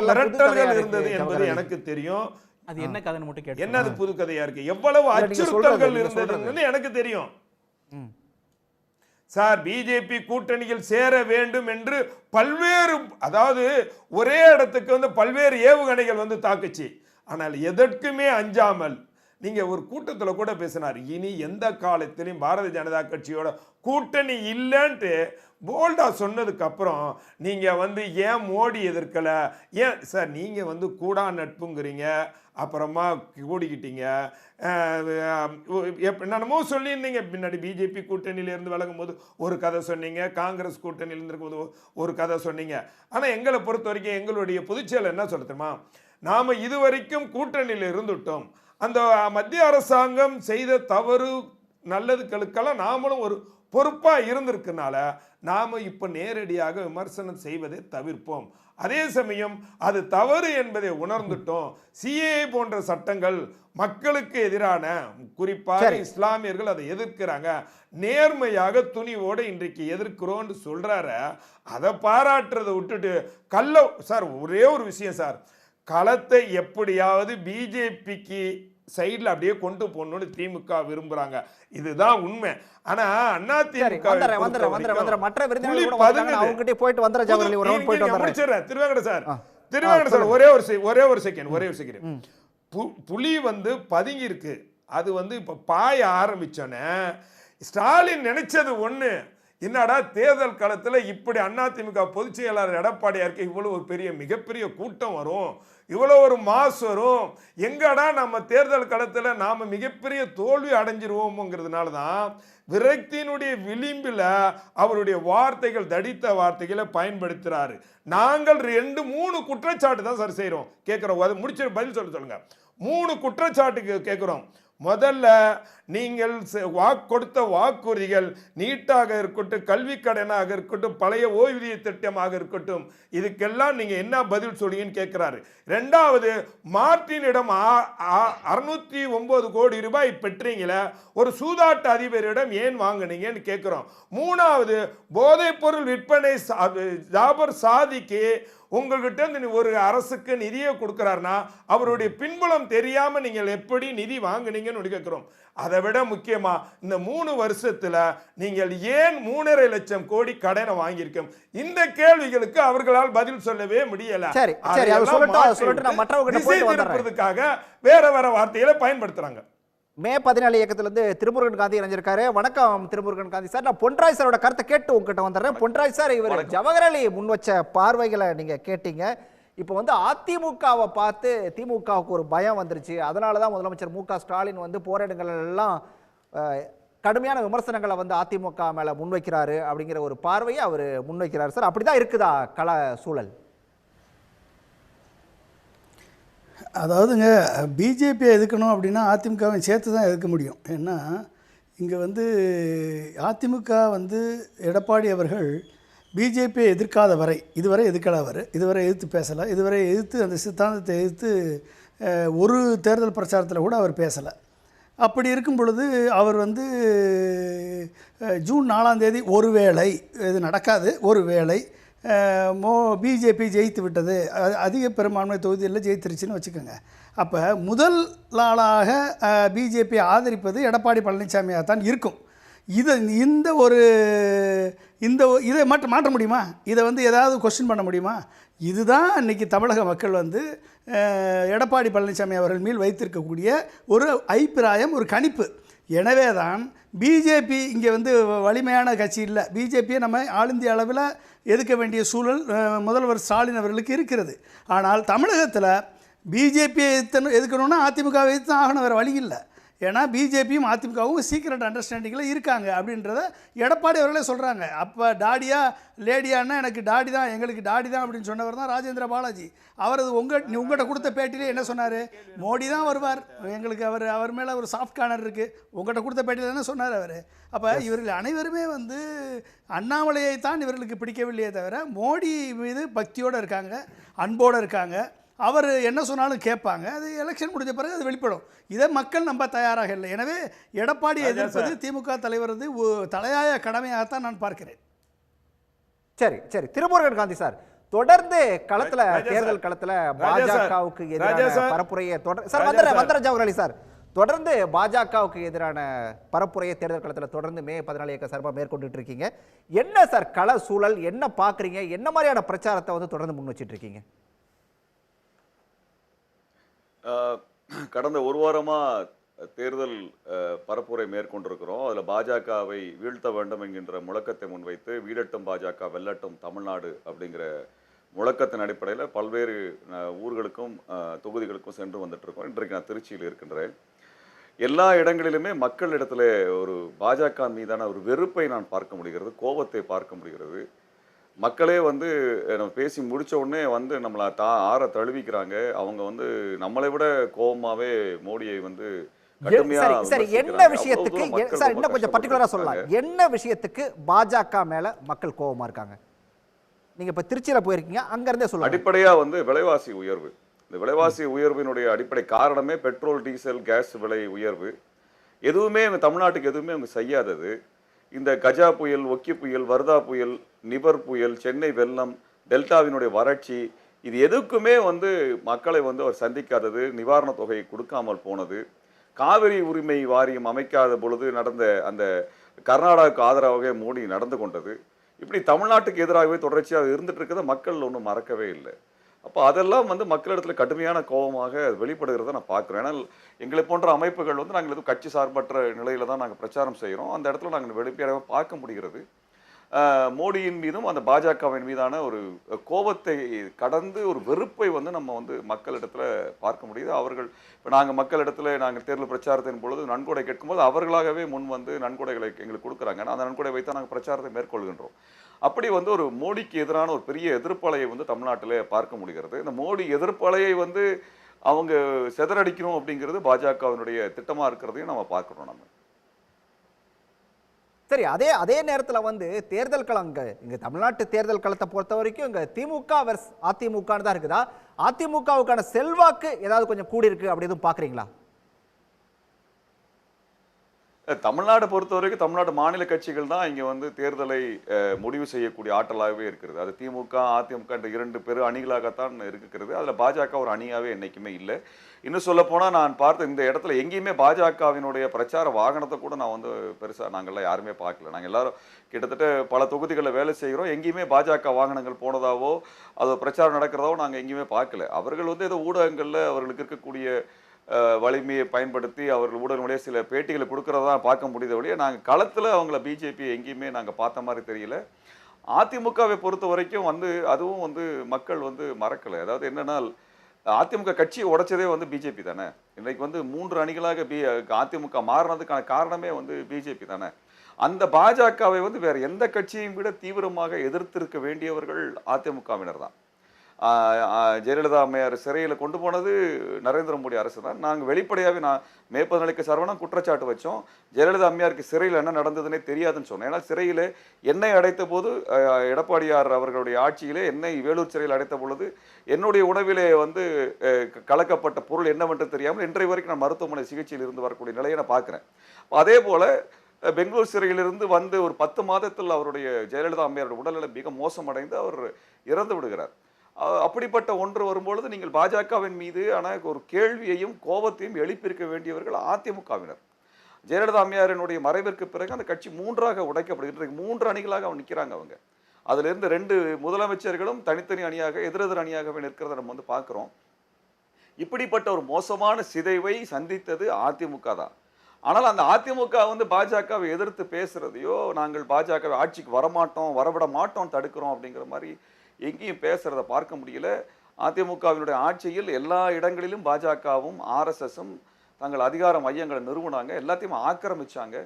மிரட்டல்கள் இருந்தது என்பது எனக்கு தெரியும். அது என்ன கதை மட்டும் கேட்டு என்னது புது கதையா இருக்கு, எவ்வளவு அச்சுறுத்தல்கள் இருந்ததுன்னு எனக்கு தெரியும். சார், பிஜேபி கூட்டணியில் சேர வேண்டும் என்று பல்வேறு, அதாவது ஒரே இடத்துக்கு வந்து பல்வேறு ஏவுகணைகள் வந்து தாக்குச்சு. ஆனால் எதற்குமே அஞ்சாமல் நீங்க ஒரு கூட்டத்தில் கூட பேசினார், இனி எந்த காலத்திலும் பாரதிய ஜனதா கட்சியோட கூட்டணி இல்லைன்ட்டு போல்டா சொன்னதுக்கு அப்புறம் நீங்க வந்து ஏன் மோடி எதிர்க்கல, ஏன் சார் நீங்க வந்து கூடா நட்புங்கிறீங்க, அப்புறமா கூடிக்கிட்டீங்க, என்னமோ சொல்லியிருந்தீங்க. பின்னாடி பிஜேபி கூட்டணியிலிருந்து விலகும் போது ஒரு கதை சொன்னீங்க, காங்கிரஸ் கூட்டணியிலிருந்து இருக்கும்போது ஒரு கதை சொன்னீங்க. ஆனால் எங்களை பொறுத்த வரைக்கும் எங்களுடைய பொதுச்செயலர் என்ன சொல்ல தெரியுமா, நாம இதுவரைக்கும் கூட்டணியில் இருந்துட்டோம், அந்த மத்திய அரசாங்கம் செய்த தவறு நல்லதுக்களுக்கெல்லாம் நாமளும் ஒரு பொறுப்பா இருந்திருக்கனால நாம இப்ப நேரடியாக விமர்சனம் செய்வதை தவிர்ப்போம். அதே சமயம் அது தவறு என்பதை உணர்ந்துட்டோம். சிஏஏ போன்ற சட்டங்கள் மக்களுக்கு எதிரான, குறிப்பாக இஸ்லாமியர்கள் அதை எதிர்க்கிறாங்க, நேர்மையாக துணிவோடு இன்றைக்கு எதிர்க்கிறோம்னு சொல்றாரு. அதை பாராட்டுறதை விட்டுட்டு சார் ஒரே ஒரு விஷயம் சார், களத்தை எப்படியாவது பிஜேபிக்கு சைடுல அப்படியே கொண்டு போகணும்னு திமுக விரும்புறாங்க, இதுதான் உண்மை. ஆனா அதிமுக திருவேங்கட சார் ஒரே ஒரு செகண்ட், புலி வந்து பதுங்கி இருக்கு, அது வந்து இப்ப பாய ஆரம்பிச்சோன்னே ஸ்டாலின் நினைச்சது ஒண்ணு, என்னடா தேர்தல் காலத்துல இப்படி அதிமுக பொதுச் செயலாளர் எடப்பாடியாருக்கு இவ்வளவு ஒரு பெரிய மிகப்பெரிய கூட்டம் வரும், இவ்வளவு ஒரு மாஸ் வரும், எங்கடா நம்ம தேர்தல் காலத்துல நாம மிகப்பெரிய தோல்வி அடைஞ்சிருவோம்ங்கிறதுனால தான் விரக்தியினுடைய விளிம்பில் அவருடைய வார்த்தைகள், தடித்த வார்த்தைகளை பயன்படுத்துறாரு. நாங்கள் 2-3 குற்றச்சாட்டு தான் சார் செய்யறோம், கேட்கிறோம், அது முடிச்சு பதில் சொல்லுங்க. 3 குற்றச்சாட்டுக்கு கேட்கிறோம். முதல்ல, நீங்கள் கொடுத்த வாக்குறுதிகள், நீட்டாக இருக்கட்டும், கல்வி கடனாக இருக்கட்டும், பழைய ஓய்வூதிய திட்டமாக இருக்கட்டும், இதுக்கெல்லாம் நீங்க என்ன பதில் சொல்லுங்கன்னு கேட்கிறாரு. ரெண்டாவது, மார்டினிடம் 609 கோடி ரூபாய் பெற்றீங்களே, ஒரு சூதாட்ட அதிபரிடம் ஏன் வாங்கினீங்கன்னு கேட்கிறோம். மூணாவது, போதைப் பொருள் விற்பனை ஜாபர் சாதிக்கு உங்கள்கிட்ட ஒரு அரசுக்கு நிதியை கொடுக்கிறாருன்னா அவருடைய பின்புலம் தெரியாம நீங்கள் எப்படி நிதி வாங்குனீங்கன்னு கேட்கிறோம். அதை விட முக்கியமா, இந்த 3 வருஷத்துல நீங்கள் ஏன் 3.5 லட்சம் கோடி கடனை வாங்கியிருக்கோம், இந்த கேள்விகளுக்கு அவர்களால் பதில் சொல்லவே முடியல. வேற வேற வார்த்தைகளை பயன்படுத்துறாங்க. மே 14 இயக்கத்திலிருந்து திருமுருகன் காந்தி இணைஞ்சிருக்காரு. வணக்கம் திருமுருகன் காந்தி சார். நான் பொன்ராய் சாரோட கருத்தை கேட்டு உங்ககிட்ட வந்துடுறேன். பொன்ராய் சார், இவர் ஜவஹர் அலி முன் வச்ச பார்வைகளை நீங்க கேட்டீங்க. இப்போ வந்து அதிமுகவை பார்த்து திமுகவுக்கு ஒரு பயம் வந்துருச்சு, அதனால தான் முதலமைச்சர் மு.க. ஸ்டாலின் வந்து போராட்டங்கள் எல்லாம் கடுமையான விமர்சனங்களை வந்து அதிமுக மேல முன்வைக்கிறாரு அப்படிங்கிற ஒரு பார்வையை அவர் முன்வைக்கிறார் சார். அப்படிதான் இருக்குதா கள சூழல்? அதாவதுங்க, பிஜேபியை எதிர்க்கணும் அப்படின்னா அதிமுகவை சேர்த்து தான் எதிர்க்க முடியும். ஏன்னா இங்கே வந்து அதிமுக வந்து எடப்பாடி அவர்கள் பிஜேபியை எதிர்க்காத வரை, இதுவரை எதிர்க்கல, அவர் இதுவரை எதிர்த்து பேசலை, இதுவரை எதிர்த்து அந்த சித்தாந்தத்தை எதிர்த்து ஒரு தேர்தல் பிரச்சாரத்தில் கூட அவர் பேசலை. அப்படி இருக்கும் பொழுது அவர் வந்து ஜூன் 4ஆம் தேதி ஒருவேளை இது நடக்காது, ஒருவேளை பிஜேபி ஜெயித்து விட்டது, அதிக பெரும்பான்மை தொகுதியில் ஜெயித்திருச்சுன்னு வச்சுக்கோங்க. அப்போ முதல் நாளாக பிஜேபி ஆதரிப்பது எடப்பாடி பழனிசாமியாக தான் இருக்கும். இதை மாற்ற முடியுமா? இதை வந்து ஏதாவது கொஸ்டின் பண்ண முடியுமா? இதுதான் இன்றைக்கி தமிழக மக்கள் வந்து எடப்பாடி பழனிசாமி அவர்கள் மேல் வைத்திருக்கக்கூடிய ஒரு அபிப்பிராயம், ஒரு கணிப்பு. எனவே தான் பிஜேபி இங்கே வந்து வலிமையான கட்சி இல்லை. பிஜேபியை நம்ம ஆல் இந்திய அளவில் எதுக்க வேண்டிய சூழல் முதல்வர் ஸ்டாலின் அவர்களுக்கு இருக்கிறது. ஆனால் தமிழகத்தில் பிஜேபியை எதுக்கணும்னா அதிமுகவை எதிர்த்து ஆகணும், வேறு வழி இல்லை. ஏன்னா பிஜேபியும் அதிமுகவும் சீக்ரெட் அண்டர்ஸ்டாண்டிங்கில் இருக்காங்க அப்படின்றத எடப்பாடி அவர்களே சொல்கிறாங்க. அப்போ டாடியா லேடியான்னா எனக்கு டாடி தான், எங்களுக்கு டாடி தான் அப்படின்னு சொன்னவர் தான் ராஜேந்திர பாலாஜி. அவர் அது உங்கள்கிட்ட கொடுத்த பேட்டியிலே என்ன சொன்னார்? மோடி தான் வருவார், எங்களுக்கு அவர் மேலே ஒரு சாஃப்ட் கார்னர் இருக்குது, உங்கள்கிட்ட கொடுத்த பேட்டியில் என்ன சொன்னார் அவர்? அப்போ இவர்கள் அனைவருமே வந்து அண்ணாமலையை தான் இவர்களுக்கு பிடிக்கவில்லையே தவிர மோடி மீது பக்தியோடு இருக்காங்க, அன்போடு இருக்காங்க. அவர் என்ன சொன்னாலும் கேட்பாங்க. அது எலெக்ஷன் முடிஞ்ச பிறகு அது வெளிப்படும். இதை மக்கள் நம்ப தயாராக இல்லை. எனவே எடப்பாடியை எதிர்ப்பது திமுக தலைவரது தலையாய கடமையாகத்தான் நான் பார்க்கிறேன். சரி சரி, திருமுருகன் காந்தி சார், தொடர்ந்து களத்துல தேர்தல் களத்துல பாஜகவுக்கு எதிரான பரப்புரையை சார் ஜவஹர் அலி சார், தொடர்ந்து பாஜகவுக்கு எதிரான பரப்புரையை தேர்தல் களத்தில் தொடர்ந்து மே 14 இயக்க சார்பாக மேற்கொண்டுட்டு இருக்கீங்க. என்ன சார் கள சூழல், என்ன பாக்குறீங்க, என்ன மாதிரியான பிரச்சாரத்தை வந்து தொடர்ந்து முன் வச்சிட்டு இருக்கீங்க? கடந்த ஒரு வாரமாக தேர்தல் பரப்புரை மேற்கொண்டிருக்கிறோம். அதில் பாஜகவை வீழ்த்த வேண்டும் என்கின்ற முழக்கத்தை முன்வைத்து வீழட்டும் பாஜக வெல்லட்டும் தமிழ்நாடு அப்படிங்கிற முழக்கத்தின் அடிப்படையில் பல்வேறு ஊர்களுக்கும் தொகுதிகளுக்கும் சென்று வந்துட்டு இருக்கோம். இன்றைக்கு நான் திருச்சியில் இருக்கின்றேன். எல்லா இடங்களிலுமே மக்களிடத்துல ஒரு பாஜக மீதான ஒரு வெறுப்பை நான் பார்க்க முடிகிறது, கோபத்தை பார்க்க முடிகிறது. மக்களே வந்து நம்ம பேசி முடிச்ச உடனே வந்து நம்மளை ஆற தழுவிக்கிறாங்க. அவங்க வந்து நம்மளை விட கோபமாவே மோடியை வந்து என்ன விஷயத்துக்கு சார், இன்னும் கொஞ்சம் பர்டிகுலரா சொல்லலாம், என்ன விஷயத்துக்கு பாஜக மேல மக்கள் கோபமா இருக்காங்க? நீங்க இப்ப திருச்சியில போயிருக்கீங்க, அங்க இருந்தே சொல்லுங்க. அடிப்படையா வந்து விலைவாசி உயர்வு. இந்த விலைவாசி உயர்வினுடைய அடிப்படை காரணமே பெட்ரோல், டீசல், கேஸ் விலை உயர்வு. எதுவுமே தமிழ்நாட்டுக்கு எதுவுமே அவங்க செய்யாதது. இந்த கஜா புயல், ஒக்கி புயல், வர்தா புயல், நிவர் புயல், சென்னை வெள்ளம், டெல்டாவினுடைய வறட்சி, இது எதுக்குமே வந்து மக்களை வந்து அவர் சந்திக்காதது, நிவாரண தொகை கொடுக்காமல் போனது, காவிரி உரிமை வாரியம் அமைக்காத பொழுது நடந்த அந்த கர்நாடகாவுக்கு ஆதரவாக மோடி நடந்து கொண்டது, இப்படி தமிழ்நாட்டுக்கு எதிராகவே தொடர்ச்சியாக இருந்துட்டு இருக்கிறத மக்கள் ஒன்றும் மறக்கவே இல்லை. அப்போ அதெல்லாம் வந்து மக்களிடத்துல கடுமையான கோபமாக வெளிப்படுகிறத நான் பார்க்குறேன். ஏன்னா எங்களை போன்ற அமைப்புகள் வந்து நாங்கள் எதுவும் கட்சி சார்பற்ற நிலையில தான் நாங்கள் பிரச்சாரம் செய்கிறோம். அந்த இடத்துல நாங்கள் வெளிப்படையாக பார்க்க முடிகிறது. மோடியின் மீதும் அந்த பாஜகவின் மீதான ஒரு கோபத்தை கடந்து ஒரு வெறுப்பை வந்து நம்ம வந்து மக்களிடத்துல பார்க்க முடியுது. அவர்கள் இப்போ நாங்கள் மக்களிடத்துல நாங்கள் தேர்தல் பிரச்சாரத்தின் பொழுது நன்கொடை கேட்கும்போது அவர்களாகவே முன் வந்து நன்கொடைகளை எங்களுக்கு கொடுக்குறாங்க. அந்த நன்கொடை வைத்து நாங்கள் பிரச்சாரத்தை மேற்கொள்கின்றோம். அப்படி வந்து ஒரு மோடிக்கு எதிரான ஒரு பெரிய எதிர்ப்பலையை வந்து தமிழ்நாட்டிலே பார்க்க முடிகிறது. இந்த மோடி எதிர்ப்பலையை வந்து அவங்க சிதறடிக்கணும் அப்படிங்கிறது பாஜகவினுடைய திட்டமாக இருக்கிறதையும் நம்ம பார்க்கணும். நம்ம சரி, அதே நேரத்தில் வந்து தேர்தல் களம் இங்க தமிழ்நாட்டு தேர்தல் களத்தை பொறுத்த வரைக்கும் இங்க திமுக வெர்ஸ் அதிமுக தான் இருக்குதா? அதிமுகவுக்கான செல்வாக்கு ஏதாவது கொஞ்சம் கூடி இருக்கு அப்படி எதுவும் பாக்குறீங்களா? தமிழ்நாடு பொறுத்த வரைக்கும் தமிழ்நாடு மாநில கட்சிகள் தான் இங்கே வந்து தேர்தலை முடிவு செய்யக்கூடிய ஆற்றலாகவே இருக்கிறது. அது திமுக, அதிமுக என்ற இரண்டு பெரு அணிகளாகத்தான் இருக்கிறது. அதில் பாஜக ஒரு அணியாகவே என்றைக்குமே இல்லை. இன்னும் சொல்லப்போனால் நான் பார்த்த இந்த இடத்துல எங்கேயுமே பாஜகவினுடைய பிரச்சார வாகனத்தை கூட நான் வந்து பெருசாக நாங்கள்லாம் யாருமே பார்க்கல. நாங்கள் எல்லாரும் கிட்டத்தட்ட பல தொகுதிகளில் வேலை செய்கிறோம். எங்கேயுமே பாஜக வாகனங்கள் போனதாவோ அது பிரச்சாரம் நடக்கிறதாவோ நாங்கள் எங்கேயுமே பார்க்கல. அவர்கள் வந்து ஏதோ ஊடகங்களில் அவர்களுக்கு இருக்கக்கூடிய வலிமையை பயன்படுத்தி அவர்கள் ஊடகங்களுடைய சில பேட்டிகளை கொடுக்கறதா பார்க்க முடியுத வழியே நாங்கள் களத்தில் அவங்கள பிஜேபி எங்கேயுமே நாங்கள் பார்த்த மாதிரி தெரியல. அதிமுகவை பொறுத்த வரைக்கும் வந்து அதுவும் வந்து மக்கள் வந்து மறக்கலை. அதாவது என்னன்னா அதிமுக கட்சியை உடைச்சதே வந்து பிஜேபி தானே. இன்றைக்கு வந்து 3 அணிகளாக அதிமுக மாறினதுக்கான காரணமே வந்து பிஜேபி தானே. அந்த பாஜகவை வந்து வேற எந்த கட்சியையும் விட தீவிரமாக எதிர்த்திருக்க வேண்டியவர்கள் அதிமுகவினர் தான். ஜெயலலிதா அம்மையார் சிறையில் கொண்டு போனது நரேந்திர மோடி அரசு தான். நாங்கள் வெளிப்படையாகவே நான் மே 14 சரவணம் குற்றச்சாட்டு வச்சோம். ஜெயலலிதா அம்மையாருக்கு சிறையில் என்ன நடந்ததுன்னே தெரியாதுன்னு சொன்னேன். ஏன்னா சிறையில் என்னை அடைத்த போது எடப்பாடியார் அவர்களுடைய ஆட்சியிலே என்னை வேலூர் சிறையில் அடைத்த பொழுது என்னுடைய உணவிலே வந்து கலக்கப்பட்ட பொருள் என்னவென்று தெரியாமல் இன்றைய வரைக்கும் நான் மருத்துவமனை சிகிச்சையில் இருந்து வரக்கூடிய நிலையை நான் பார்க்குறேன். அதே போல் பெங்களூர் சிறையிலிருந்து வந்து ஒரு 10 மாதத்தில் அவருடைய ஜெயலலிதா அம்மையாருடைய உடல்நிலை மிக மோசமடைந்து அவர் இறந்து விடுகிறார். அப்படிப்பட்ட ஒன்று வரும்பொழுது நீங்கள் பாஜகவின் மீது ஆனால் ஒரு கேள்வியையும் கோபத்தையும் எழுப்பியிருக்க வேண்டியவர்கள் அதிமுகவினர். ஜெயலலிதா அம்மையாரினுடைய மறைவிற்கு பிறகு அந்த கட்சி 3ஆக உடைக்கப்படுகிறது. 3 அணிகளாக அவங்க நிற்கிறாங்க. அவங்க அதிலிருந்து 2 முதலமைச்சர்களும் தனித்தனி அணியாக எதிரெதிர் அணியாகவே நிற்கிறத நம்ம வந்து பார்க்குறோம். இப்படிப்பட்ட ஒரு மோசமான சிதைவை சந்தித்தது அதிமுக தான். ஆனால் அந்த அதிமுக வந்து பாஜகவை எதிர்த்து பேசுறதையோ, நாங்கள் பாஜகவை ஆட்சிக்கு வரமாட்டோம், வரவிட மாட்டோம், தடுக்கிறோம் அப்படிங்கிற மாதிரி எங்கேயும் பேசுறத பார்க்க முடியல. அதிமுகவினுடைய ஆட்சியில் எல்லா இடங்களிலும் பாஜகவும் ஆர்எஸ்எஸும் தங்கள் அதிகார மையங்களை நிறுவனாங்க, எல்லாத்தையும் ஆக்கிரமிச்சாங்க.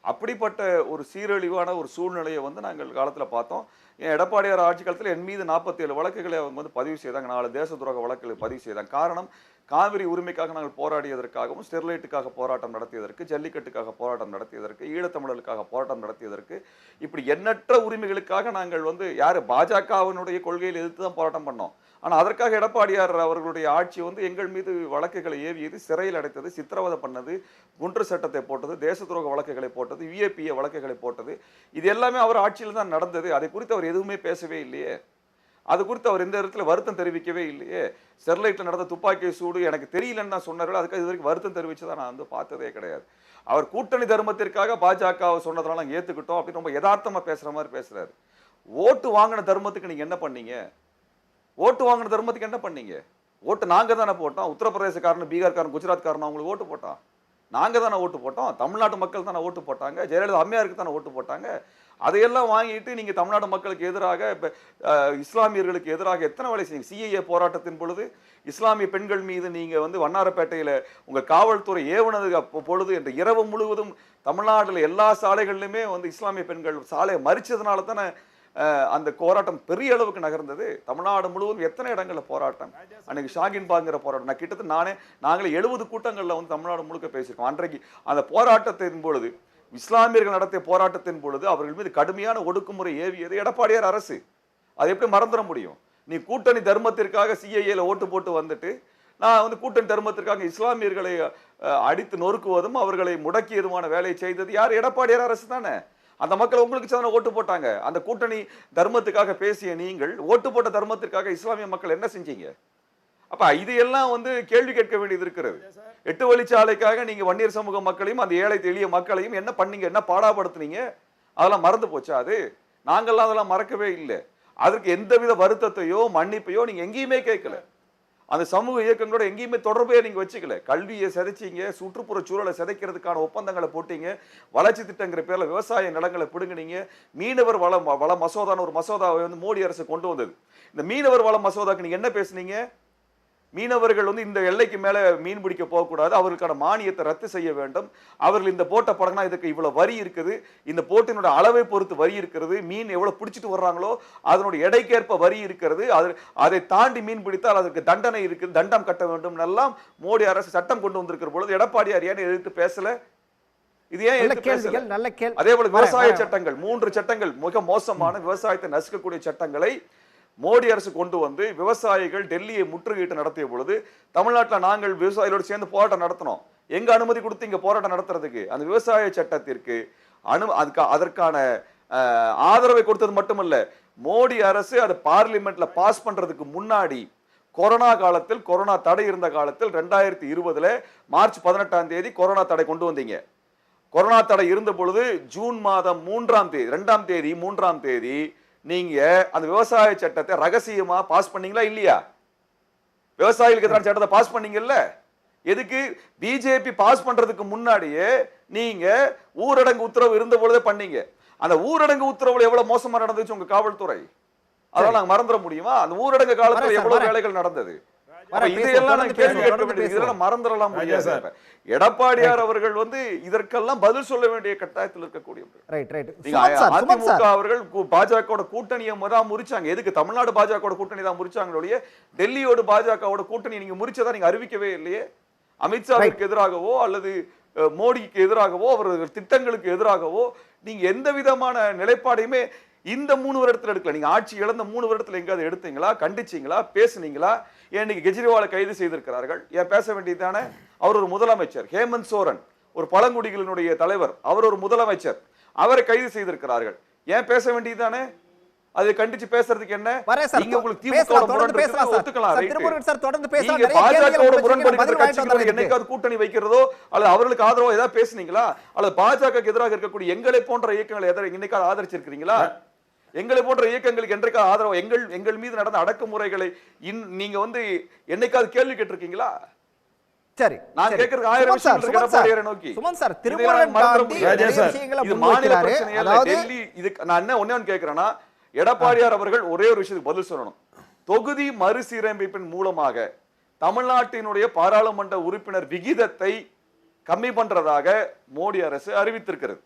அப்படிப்பட்ட ஒரு சீரழிவான ஒரு சூழ்நிலையை வந்து நாங்கள் காலத்தில் பார்த்தோம். எடப்பாடியார் ஆட்சி காலத்தில் என் மீது 47 வழக்குகளை அவங்க வந்து பதிவு செய்தாங்க, 4 தேச துரோக வழக்குகளை பதிவு செய்தாங்க. காரணம், காவிரி உரிமைக்காக நாங்கள் போராடியதற்காகவும், ஸ்டெர்லைட்டுக்காக போராட்டம் நடத்தியதற்கு, ஜல்லிக்கட்டுக்காக போராட்டம் நடத்தியதற்கு, ஈழத்தமிழர்களுக்காக போராட்டம் நடத்தியதற்கு, இப்படி எண்ணற்ற உரிமைகளுக்காக நாங்கள் வந்து யார் பாஜகவினுடைய கொள்கையில் எதிர்த்து தான் போராட்டம் பண்ணோம். ஆனால் அதற்காக எடப்பாடியார் அவர்களுடைய ஆட்சி வந்து எங்கள் மீது வழக்குகளை ஏவியது, சிறையில் அடைத்தது, சித்திரவதை பண்ணது, குன்று சட்டத்தை போட்டது, தேச துரோக வழக்குகளை போட்டது, விஏபிஏ வழக்குகளை போட்டது. இது எல்லாமே அவர் ஆட்சியில் தான் நடந்தது. அதை குறித்து அவர் எதுவுமே பேசவே இல்லையே. அது குறித்து அவர் எந்த இடத்துல வருத்தம் தெரிவிக்கவே இல்லையே. ஸ்டெர்லைட்டில் நடந்த துப்பாக்கி சூடு எனக்கு தெரியலன்னு நான் சொன்னார்கள், அதுக்கு இது வரைக்கும் வருத்தம் தெரிவிச்சதான் நான் வந்து பார்த்ததே கிடையாது. அவர் கூட்டணி தர்மத்திற்காக பாஜக சொன்னதெல்லாம் நாங்கள் ஏற்றுக்கிட்டோம் அப்படின்னு ரொம்ப யதார்த்தமாக பேசுகிற மாதிரி பேசுகிறாரு. ஓட்டு வாங்கின தர்மத்துக்கு நீங்கள் என்ன பண்ணீங்க? ஓட்டு வாங்கின தர்மத்துக்கு என்ன பண்ணீங்க? ஓட்டு நாங்கள் தானே போட்டோம். உத்தரப்பிரதேசக்காரன், பீகார்காரன், குஜராத்காரன் அவங்களுக்கு ஓட்டு போட்டோம். நாங்கள் தானே ஓட்டு போட்டோம். தமிழ்நாட்டு மக்கள் தானே ஓட்டு போட்டாங்க. ஜெயலலிதா அம்மையாருக்கு தானே ஓட்டு போட்டாங்க. அதையெல்லாம் வாங்கிட்டு நீங்கள் தமிழ்நாடு மக்களுக்கு எதிராக, இஸ்லாமியர்களுக்கு எதிராக எத்தனை வேலை செய்யுங்க. சிஏஏ போராட்டத்தின் பொழுது இஸ்லாமிய பெண்கள் மீது நீங்கள் வந்து வண்ணாரப்பேட்டையில் உங்கள் காவல்துறை ஏவுனது பொழுது என்ற இரவு முழுவதும் தமிழ்நாட்டில் எல்லா சாலைகளிலுமே வந்து இஸ்லாமிய பெண்கள் சாலையை மறிச்சதுனால தானே அந்த போராட்டம் பெரிய அளவுக்கு நகர்ந்தது. தமிழ்நாடு முழுவதும் எத்தனை இடங்களில் போராட்டம். அன்னைக்கு ஷாகின் பாங்கிற போராட்டம் நான் கிட்டத்தட்ட நாங்களே 70 கூட்டங்களில் வந்து தமிழ்நாடு முழுக்க பேசியிருக்கோம். அன்றைக்கு அந்த போராட்டத்தின் பொழுது, இஸ்லாமியர்கள் நடத்திய போராட்டத்தின் பொழுது அவர்கள் மீது கடுமையான ஒடுக்குமுறை ஏவியது எடப்பாடியார் அரசு. அதை எப்படி மறந்துட முடியும்? நீ கூட்டணி தர்மத்திற்காக சிஐஏல ஓட்டு போட்டு வந்துட்டு, நான் வந்து கூட்டணி தர்மத்திற்காக இஸ்லாமியர்களை அடித்து நொறுக்குவதும் அவர்களை முடக்கியதுமான வேலையை செய்தது யார்? எடப்பாடியார் அரசு தானே. அந்த மக்கள் உங்களுக்கு சாதாரண ஓட்டு போட்டாங்க. அந்த கூட்டணி தர்மத்துக்காக பேசிய நீங்கள் ஓட்டு போட்ட தர்மத்திற்காக இஸ்லாமிய மக்கள் என்ன செஞ்சீங்க? அப்ப இதையெல்லாம் வந்து கேள்வி கேட்க வேண்டியது இருக்கிறது. 8 வழிச்சாலைக்காக நீங்க வன்னியர் சமூக மக்களையும் அந்த ஏழை எளிய மக்களையும் என்ன பண்ணீங்க? என்ன பாடாப்படுத்துனீங்க? அதெல்லாம் மறந்து போச்சா? அது நாங்கள்லாம் அதெல்லாம் மறக்கவே இல்லை. அதற்கு எந்தவித வருத்தத்தையோ மன்னிப்பையோ நீங்க எங்கேயுமே கேட்கல. அந்த சமூக இயக்கங்களோட எங்கேயுமே தொடர்பே நீங்க வச்சுக்கல. கல்வியை சிதைச்சிங்க, சுற்றுப்புற சூழலை சிதைக்கிறதுக்கான ஒப்பந்தங்களை போட்டீங்க, வளர்ச்சி திட்டங்கிற பேர்ல விவசாய நிலங்களை பிடுங்கினீங்க. மீனவர் வள மசோதான்னு ஒரு மசோதாவை வந்து மோடி அரசு கொண்டு வந்தது. இந்த மீனவர் வள மசோதாக்கு நீங்க என்ன பேசுனீங்க? மீனவர்கள் வந்து இந்த எல்லைக்கு மேல மீன் பிடிக்க போகக்கூடாது, அவர்களுக்கான மானியத்தை ரத்து செய்ய வேண்டும், அவர்கள் இந்த போட்டை படங்கினா இதுக்கு இவ்வளவு வரி இருக்குது, இந்த போட்டினுடைய அளவை பொறுத்து வரி இருக்கிறது, மீன் எவ்வளவு பிடிச்சிட்டு வர்றாங்களோ அதனுடைய எடைக்கேற்ப வரி இருக்கிறது, அதை தாண்டி மீன் பிடித்தால் அதற்கு தண்டனை இருக்குது, தண்டம் கட்ட வேண்டும் எல்லாம் மோடி அரசு சட்டம் கொண்டு வந்திருக்கிற பொழுது எடப்பாடியார் ஏன் எதிர்த்து பேசல? இது ஏன் எதிர்த்து பேசல? அதே போல விவசாய சட்டங்கள், 3 சட்டங்கள் மிக மோசமான விவசாயத்தை நசுக்கக்கூடிய சட்டங்களை மோடி அரசு கொண்டு வந்து விவசாயிகள் டெல்லியை முற்றுகையிட்டு நடத்திய பொழுது தமிழ்நாட்டில் நாங்கள் விவசாயிகளோடு சேர்ந்து போராட்டம் நடத்தினோம். எங்க அனுமதி கொடுத்து இங்க போராட்டம் நடத்துறதுக்கு? அந்த விவசாய சட்டத்திற்கு அதற்கான ஆதரவை கொடுத்தது மட்டுமல்ல, மோடி அரசு அதை பார்லிமெண்ட்ல பாஸ் பண்றதுக்கு முன்னாடி கொரோனா காலத்தில், கொரோனா தடை இருந்த காலத்தில் 2020 மார்ச் 18ஆம் தேதி கொரோனா தடை கொண்டு வந்தீங்க. கொரோனா தடை இருந்த பொழுது ஜூன் மாதம் 2ஆம் தேதி நீங்க அந்த விவசாய சட்டத்தை ரகசியமா பாஸ் பண்ணீங்களா இல்லையா? விவசாயிகளுக்கு எதிரான சட்டத்தை பாஸ் பண்ணீங்கல்ல? எதுக்கு? பிஜேபி பாஸ் பண்றதுக்கு முன்னாடியே நீங்க ஊரடங்கு உத்தரவு இருந்த பொழுதே பண்ணீங்க. அந்த ஊரடங்கு உத்தரவுல எவ்வளவு மோசமா நடந்துச்சு உங்க காவல்துறை? அதெல்லாம் நாங்க மறந்துட முடியுமா? அந்த ஊரடங்கு காலத்துல எவ்வளவு வேலைகள் நடந்தது? மறந்துடலாம் முடியாது. எடப்பாடியார் அவர்கள் வந்து இதற்கெல்லாம் பதில் சொல்ல வேண்டிய கட்டாயத்தில் இருக்கக்கூடியவர்கள். அதிமுக அவர்கள் பாஜக கூட்டணியை தான் முறிச்சாங்க. எதுக்கு? தமிழ்நாடு பாஜக கூட்டணி தான் முறிச்சாங்களே, டெல்லியோடு பாஜக கூட்டணி நீங்க முறிச்சதா நீங்க அறிவிக்கவே இல்லையே. அமித்ஷாவிற்கு எதிராகவோ அல்லது மோடிக்கு எதிராகவோ அவர்கள் திட்டங்களுக்கு எதிராகவோ நீங்க எந்த விதமான நிலைப்பாடையுமே இந்த 3 வருடத்துல எடுக்கல. நீங்க ஆட்சி இழந்த 3 வருடத்துல எங்காவது எடுத்தீங்களா? கண்டிச்சீங்களா? பேசுனீங்களா? இன்னைக்கு கெஜ்ரிவாலை கைது செய்திருக்கிறார்கள். ஏன் பேச வேண்டியதானே? அவர் ஒரு முதலமைச்சர். ஹேமந்த் சோரன் ஒரு பழங்குடிகளினுடைய தலைவர், அவர் ஒரு முதலமைச்சர், அவரை கைது செய்திருக்கிறார்கள். ஏன் பேச வேண்டியதானே? அதை கண்டிச்சு பேசுறதுக்கு என்ன? நீங்க உங்களுக்கு திமுக ஒத்துக்கலாம். நீங்க பாஜகவோட முரண்படுகிற கட்சிகளோட என்னைக்காவது கூட்டணி வைக்கிறதோ அல்லது அவர்களுக்கு ஆதரவோ ஏதாவது பேசுனீங்களா? அல்லது பாஜகவுக்கு எதிராக இருக்கக்கூடிய எங்களை போன்ற இயக்கங்களை என்னைக்காவது ஆதரிச்சிருக்கிறீங்களா? எங்களை போன்ற இயக்கங்களுக்கு என்றைக்காவது ஆதரவு, எங்கள் மீது நடந்த அடக்குமுறைகளை நீங்க வந்து என்னைக்காவது கேள்வி கேட்டிருக்கீங்களா? சரி நான் சரி. கேட்கறது 1000 சுமன் சார், விஷயங்கள் சுமன் சார், எடப்பாடியாரை நோக்கி. சுமன் சார், இதை திருமுருகன் நான் மறந்துட காந்தி முடியாது. நிறைய சார், விஷயங்களை இது மாநில முன்வைக்கிறாரு. பிரச்சனை இல்ல. அதாவது டெல்லி இதுக்கு நான் என்ன ஒண்ணே ஒன்று கேட்கிறேன்னா, எடப்பாடியார் அவர்கள் ஒரே ஒரு விஷயத்துக்கு பதில் சொல்லணும். தொகுதி மறுசீரமைப்பின் மூலமாக தமிழ்நாட்டினுடைய பாராளுமன்ற உறுப்பினர் விகிதத்தை கம்மி பண்றதாக மோடி அரசு அறிவித்திருக்கிறது.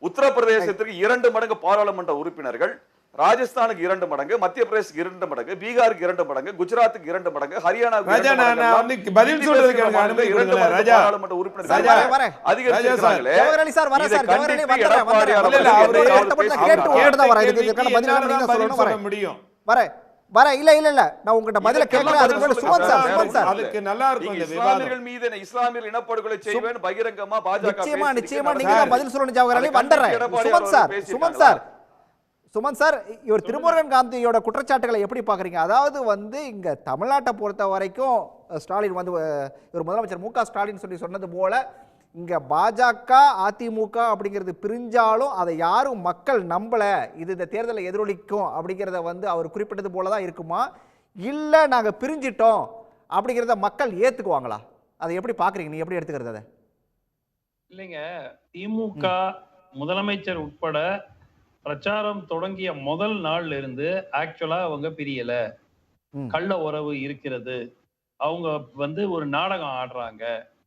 உத்தரப்பிரதேசத்திற்கு 2 மடங்கு பாராளுமன்ற உறுப்பினர்கள், ராஜஸ்தானுக்கு 2 மடங்கு, மத்திய பிரதேசுக்கு 2 மடங்கு, பீகாருக்கு 2 மடங்கு, குஜராத்துக்கு 2 மடங்கு, ஹரியானாவுக்கு ராஜா, 2 மடங்கு, நான் வந்து பதில் சொல்றதுக்கு எனக்கு அனுமதி கொடுங்களேன். ராஜா, பாராளுமன்ற சார், உறுப்பினர்கள் வரேன், வரேன். அதிகரிச்சிருக்காங்களே. ஜவஹர் அலி சார், வரேன் இதை சார், ஜவஹர் அலி கண்டித்து வந்துடுறேன், எடப்பாடியார் வந்துடுறேன். இல்ல, அவர்கள் அவரு கேட்ட பதில கேட்டு உங்ககிட்ட தான் வரேன். இதுக்கான பதில் வேணும், நீங்க சொல்லணும். சொல்ல வரேன் முடியும். வரேன் வரேன். இல்ல இல்ல இல்ல, நான் உங்ககிட்ட பதில கேட்கிறேன். அதுக்கு மேல சுமன் சார், சுமன் சார், அதுக்கு நல்லா இருக்கும் நீங்க இந்த விவாதம். இஸ்லாமியர்கள் மீது இஸ்லாமியர் இனப்படுகொலை செய்வேன் பகிரங்கமா பாஜக நிச்சயமா பேசியிருக்கு. நிச்சயமா நீங்க நடந்தது. தான் பதில் சொல்லணும். ஜவஹர் அலி அதை வந்துடுறேன். எடப்பாடி சுமன் அவர்கள் சார், சுமன் சார், பேசியிருக்காங்களா? சுமன் சார், இவர் திருமுருகன் காந்தியோட குற்றச்சாட்டுகளை எப்படி பாக்குறீங்க? அதாவது வந்து இங்க தமிழ்நாட்டை பொறுத்த வரைக்கும் ஸ்டாலின் வந்து இவர் முதலமைச்சர் மு.க. ஸ்டாலின் சொன்னது போல இங்க பாஜக அதிமுக அப்படிங்கிறது பிரிஞ்சாலும் அதை யாரும் மக்கள் நம்பல, இது இந்த தேர்தலை எதிரொலிக்கும் அப்படிங்கிறத வந்து அவர் குறிப்பிட்டது போல தான் இருக்குமா, இல்ல நாங்க பிரிஞ்சிட்டோம் அப்படிங்கிறத மக்கள் ஏத்துக்குவாங்களா? அதை எப்படி பாக்குறீங்க, நீ எப்படி எடுத்துக்கிறது அதை? இல்லைங்க, திமுக முதலமைச்சர் உட்பட பிரச்சாரம் தொடங்கிய முதல் நாள்ல இருந்து ஆக்சுவலா அவங்க பிரியல, கள்ள உறவு இருக்கிறது, அவங்க வந்து ஒரு நாடகம் ஆடுறாங்க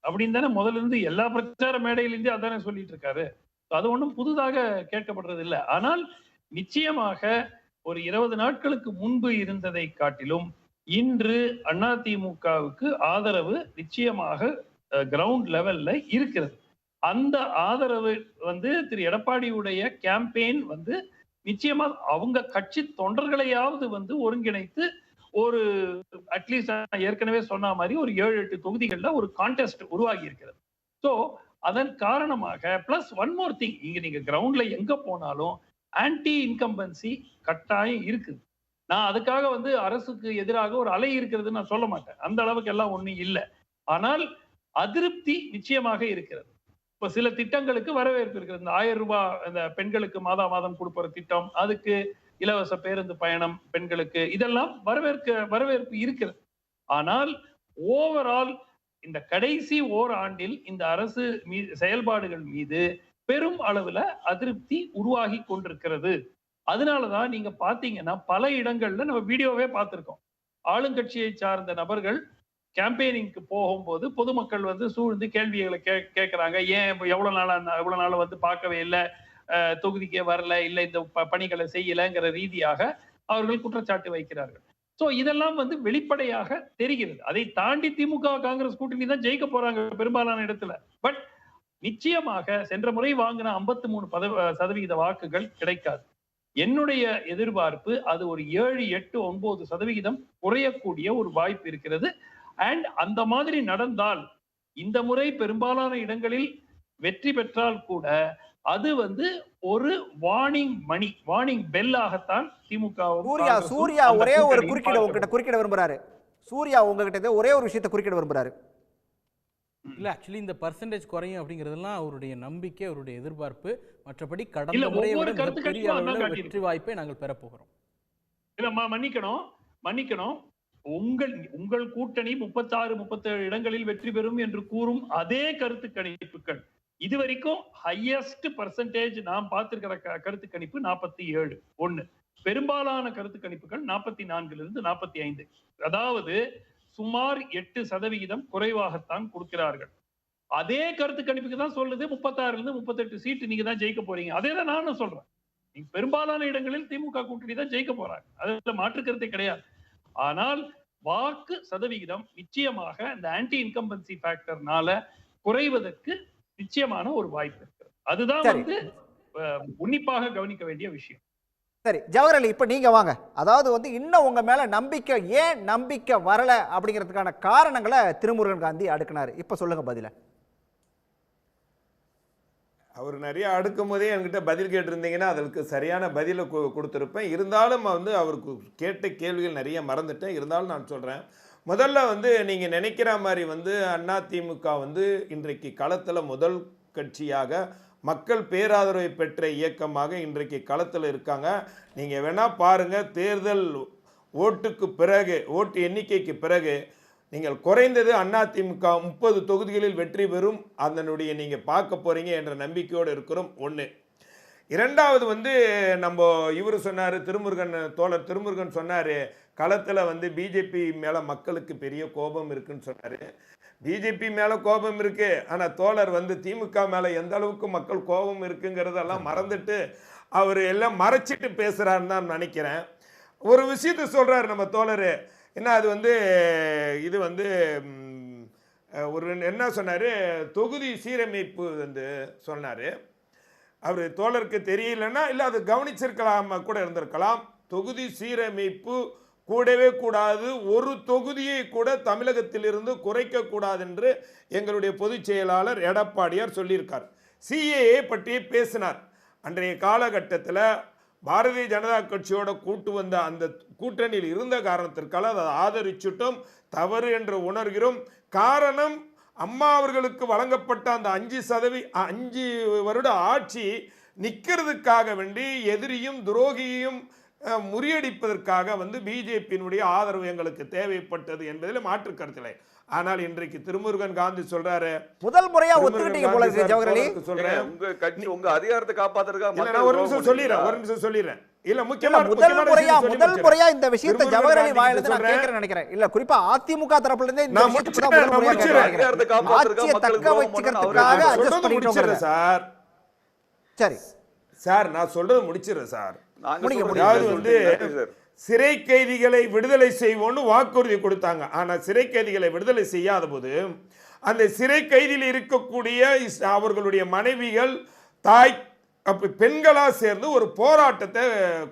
அப்படின்னு தானே முதல்ல இருந்து எல்லா பிரச்சார மேடையிலிருந்து அதானே சொல்லிட்டு இருக்காரு. அது ஒன்றும் புதுதாக கேட்கப்படுறது இல்லை. ஆனால் நிச்சயமாக ஒரு 20 நாட்களுக்கு முன்பு இருந்ததை காட்டிலும் இன்று அதிமுகவுக்கு ஆதரவு நிச்சயமாக கிரவுண்ட் லெவல்ல இருக்கிறது. அந்த ஆதரவு வந்து திரு எடப்பாடியுடைய கேம்பெயின் வந்து நிச்சயமா அவங்க கட்சி தொண்டர்களையாவது வந்து ஒருங்கிணைத்து ஒரு அட்லீஸ்ட் ஏற்கனவே சொன்ன மாதிரி ஒரு 7-8 தொகுதிகளில் ஒரு கான்டெஸ்ட் உருவாகி இருக்கிறது. ஸோ அதன் காரணமாக பிளஸ் ஒன் மோர் திங், இங்க நீங்க கிரவுண்ட்ல எங்க போனாலும் ஆன்டி இன்கம்பன்சி கட்டாயம் இருக்குது. நான் அதுக்காக வந்து அரசுக்கு எதிராக ஒரு அலை இருக்கிறதுன்னு நான் சொல்ல மாட்டேன், அந்த அளவுக்கு எல்லாம் ஒண்ணும் இல்லை. ஆனால் அதிருப்தி நிச்சயமாக இருக்கிறது. இப்ப சில திட்டங்களுக்கு வரவேற்பு இருக்கிறது. இந்த 1000 ரூபாய் இந்த பெண்களுக்கு மாதம் கொடுப்பற திட்டம், அதுக்கு இலவச பேருந்து பயணம் பெண்களுக்கு, இதெல்லாம் வரவேற்பு இருக்கிறது. ஆனால் ஓவரால் இந்த கடைசி ஓராண்டில் இந்த அரசு செயல்பாடுகள் மீது பெரும் அளவுல அதிருப்தி உருவாகி கொண்டிருக்கிறது. அதனாலதான் நீங்க பாத்தீங்கன்னா பல இடங்கள்ல நம்ம வீடியோவே பார்த்திருக்கோம், ஆளுங்கட்சியை சார்ந்த நபர்கள் கேம்பெயினிங்க்கு போகும்போது பொதுமக்கள் வந்து சூழ்ந்து கேள்விகளை கேட்கிறாங்க. ஏன் எவ்வளவு நாள் வந்து பார்க்கவே இல்லை, தொகுதிக்கே வரல, இல்லை இந்த பணிகளை செய்யலைங்கிற ரீதியாக அவர்கள் குற்றச்சாட்டு வைக்கிறார்கள். சோ இதெல்லாம் வந்து வெளிப்படையாக தெரிகிறது. அதை தாண்டி திமுக காங்கிரஸ் கூட்டணி தான் ஜெயிக்க போறாங்க பெரும்பாலான இடத்துல. பட் நிச்சயமாக சென்ற முறை வாங்கின 53% வாக்குகள் கிடைக்காது. என்னுடைய எதிர்பார்ப்பு அது ஒரு 7, 8, 9% குறையக்கூடிய ஒரு வாய்ப்பு இருக்கிறது. அண்ட் அந்த மாதிரி நடந்தால் இந்த முறை பெரும்பாலான இடங்களில் வெற்றி பெற்றால் கூட அது வந்து ஒரு வார்னிங் பெல்லாகத்தான் திமுக. சூர்யா ஒரே ஒரு குறுக்கிட விரும்புறாரு. சூர்யா உங்ககிட்ட ஒரே ஒரு விஷயத்தை குறுக்கிட விரும்புறாரு. இல்ல ஆக்சுவலி இந்த பர்சன்டேஜ் குறையும் அப்படிங்கிறதெல்லாம் அவருடைய நம்பிக்கை, அவருடைய எதிர்பார்ப்பு. மற்றபடி கடந்த முறை பெரிய அளவுல வெற்றி வாய்ப்பை நாங்கள் பெற போகிறோம். இல்ல மன்னிக்கணும், உங்கள் கூட்டணி 36, 37 இடங்களில் வெற்றி பெறும் என்று கூறும் அதே கருத்து கணிப்புகள் இதுவரைக்கும் ஹையஸ்ட் பர்சன்டேஜ் நாம் பார்த்திருக்கிற கருத்து கணிப்பு 47. ஒண்ணு பெரும்பாலான கருத்து கணிப்புகள் 44 45. அதாவது சுமார் 8% குறைவாகத்தான் கொடுக்கிறார்கள். அதே கருத்து கணிப்புக்கு தான் சொல்லுது 36 38 சீட்டு நீங்க தான் ஜெயிக்க போறீங்க. அதே தான் நானும் சொல்றேன். நீங்க பெரும்பாலான இடங்களில் திமுக கூட்டணி தான் ஜெயிக்க போறாங்க, அதுல மாற்று கருத்தே கிடையாது. ஆனால் வாக்கு சதவிகிதம் நிச்சயமாக இந்த ஆன்டி இன்கம்பன்சி ஃபேக்டர்னால குறைவதற்கு நிச்சயமான ஒரு வாய்ப்பு இருக்கு. அதுதான் வந்து உன்னிப்பாக கவனிக்க வேண்டிய விஷயம். சரி ஜவஹர் அலி, இப்ப நீங்க வாங்க. அதாவது வந்து இன்னும் உங்க மேல ஏன் நம்பிக்கை வரல அப்படிங்கிறதுக்கான காரணங்களை திருமுருகன் காந்தி அடுக்கினாரு. இப்ப சொல்லுங்க பதில. அவர் நிறைய அடுக்கும் போதே என்கிட்ட பதில் கேட்டிருந்தீங்கன்னா அதற்கு சரியான பதிலை கொடுத்துருப்பேன். இருந்தாலும் வந்து அவருக்கு கேட்ட கேள்விகள் நிறைய மறந்துட்டேன். இருந்தாலும் நான் சொல்கிறேன், முதல்ல வந்து நீங்கள் நினைக்கிற மாதிரி வந்து அதிமுக வந்து இன்றைக்கு களத்தில் முதல் கட்சியாக மக்கள் பேராதரவை பெற்ற இயக்கமாக இன்றைக்கு களத்தில் இருக்காங்க. நீங்கள் வேணால் பாருங்கள், தேர்தல் ஓட்டுக்கு பிறகு, ஓட்டு எண்ணிக்கைக்கு பிறகு நீங்கள் குறைந்தது அதிமுக 30 தொகுதிகளில் வெற்றி பெறும் அதனுடைய நீங்கள் பார்க்க போறீங்க என்ற நம்பிக்கையோடு இருக்கிறோம். ஒன்று. இரண்டாவது வந்து நம்ம இவர் சொன்னார், தோழர் திருமுருகன் சொன்னார், களத்தில் வந்து பிஜேபி மேலே மக்களுக்கு பெரிய கோபம் இருக்குன்னு சொன்னார். பிஜேபி மேலே கோபம் இருக்கு, ஆனால் தோழர் வந்து திமுக மேலே எந்த அளவுக்கு மக்கள் கோபம் இருக்குங்கிறதெல்லாம் மறந்துட்டு அவர் எல்லாம் மறைச்சிட்டு பேசுகிறாருன்னு தான் நினைக்கிறேன். ஒரு விஷயத்த சொல்கிறாரு நம்ம தோழர், என்ன அது வந்து இது வந்து ஒரு என்ன சொன்னார், தொகுதி சீரமைப்பு வந்து சொன்னார். அவர் தோழருக்கு தெரியலன்னா இல்லை அது கவனிச்சிருக்கலாம் கூட இருந்திருக்கலாம். தொகுதி சீரமைப்பு கூடவே கூடாது, ஒரு தொகுதியை கூட தமிழகத்திலிருந்து குறைக்கக்கூடாது என்று எங்களுடைய பொதுச் செயலாளர் எடப்பாடியார் சொல்லியிருக்கார். சிஏஏ பற்றி பேசினார். அன்றைய காலகட்டத்தில் பாரதிய ஜனதா கட்சியோட கூட்டு வந்த அந்த கூட்டணியில் இருந்த காரணத்திற்காக அதை ஆதரிச்சுட்டோம், தவறு என்று உணர்கிறோம். காரணம், அம்மா அவர்களுக்கு வழங்கப்பட்ட அந்த 5 வருட ஆட்சி நிற்கிறதுக்காக வேண்டி எதிரியும் துரோகியையும் முறியடிப்பதற்காக வந்து பிஜேபியினுடைய ஆதரவு எங்களுக்கு தேவைப்பட்டது என்பதில் மாற்று கருத்தில்லை. ஆனால் இன்றைக்கு திருமுருகன் காந்தி சொல்றாரு, முதல் முறையா ஒத்துக்கிட்டீங்க போல இருக்கு ஜவஹர்லி. சொல்றேன், உங்க கட்சி உங்க அதிகாரத்தை காப்பாத்துறதுக்காக ஒரு நிமிஷம் சொல்லிடுறேன். இல்ல முதல் முறையா இந்த விஷயத்தை ஜவஹர்லி வாயிலிருந்து நான் கேட்கிறேன் நினைக்கிறேன். இல்ல குறிப்பா அதிமுக தரப்புல இருந்து இந்த விஷயத்தை தான் முதல் முறையா கேட்கிறேன். ஆட்சியை தக்க வச்சுக்கிறதுக்காக அட்ஜஸ்ட் பண்ணிட்டோங்க சார். சரி சார், நான் சொல்றது முடிச்சிடுறேன் சார். அதாவது வந்து சிறை கைதிகளை விடுதலை செய்வோம்னு வாக்குறுதி கொடுத்தாங்க. ஆனா சிறை கைதிகளை விடுதலை செய்யாத போது அந்த சிறை கைதியில் இருக்கக்கூடிய அவர்களுடைய மனைவிகள், தாய், பெண்களா சேர்ந்து ஒரு போராட்டத்தை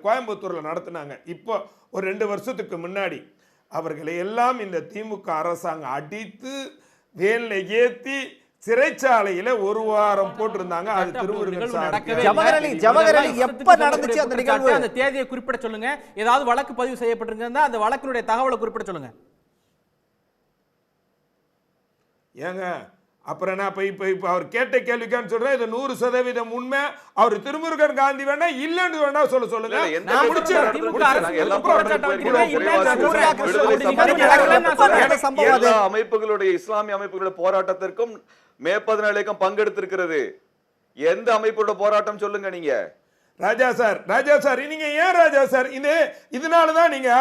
கோயம்புத்தூர்ல நடத்தினாங்க. இப்போ ஒரு 2 வருஷத்துக்கு முன்னாடி அவர்களை எல்லாம் இந்த திமுக அரசாங்கம் அடித்து வேலை ஏத்தி சிறைச்சாலையில 1 வாரம் போட்டிருந்தாங்க. அது திருமுருகன் சார். ஜவஹர்லி எப்ப நடந்துச்சு அந்த நிகழ்வு? அந்த தேதியை குறிப்பிட சொல்லுங்க. ஏதாவது வழக்கு பதிவு செய்யப்பட்டிருந்தா அந்த வழக்கினுடைய தகவலை குறிப்பிட சொல்லுங்க. ஏங்க அப்புறம் நான் இப்ப அவர் கேட்ட கேள்விக்கான்னு சொல்றேன், இது 100% உண்மை. அவர் திருமுருகன் காந்தி வேணா இல்லன்னு வேணா சொல்லுங்க. எல்லா அமைப்புகளுடைய இஸ்லாமிய அமைப்புகளுடைய போராட்டத்திற்கும் மே 14 இயக்கம் பங்கெடுத்திருக்கிறது. எந்த அமைப்போட போராட்டம் சொல்லுங்க நீங்க. ராஜா சார் நீங்க ஏன் ராஜா சார் இதனாலதான் நீங்க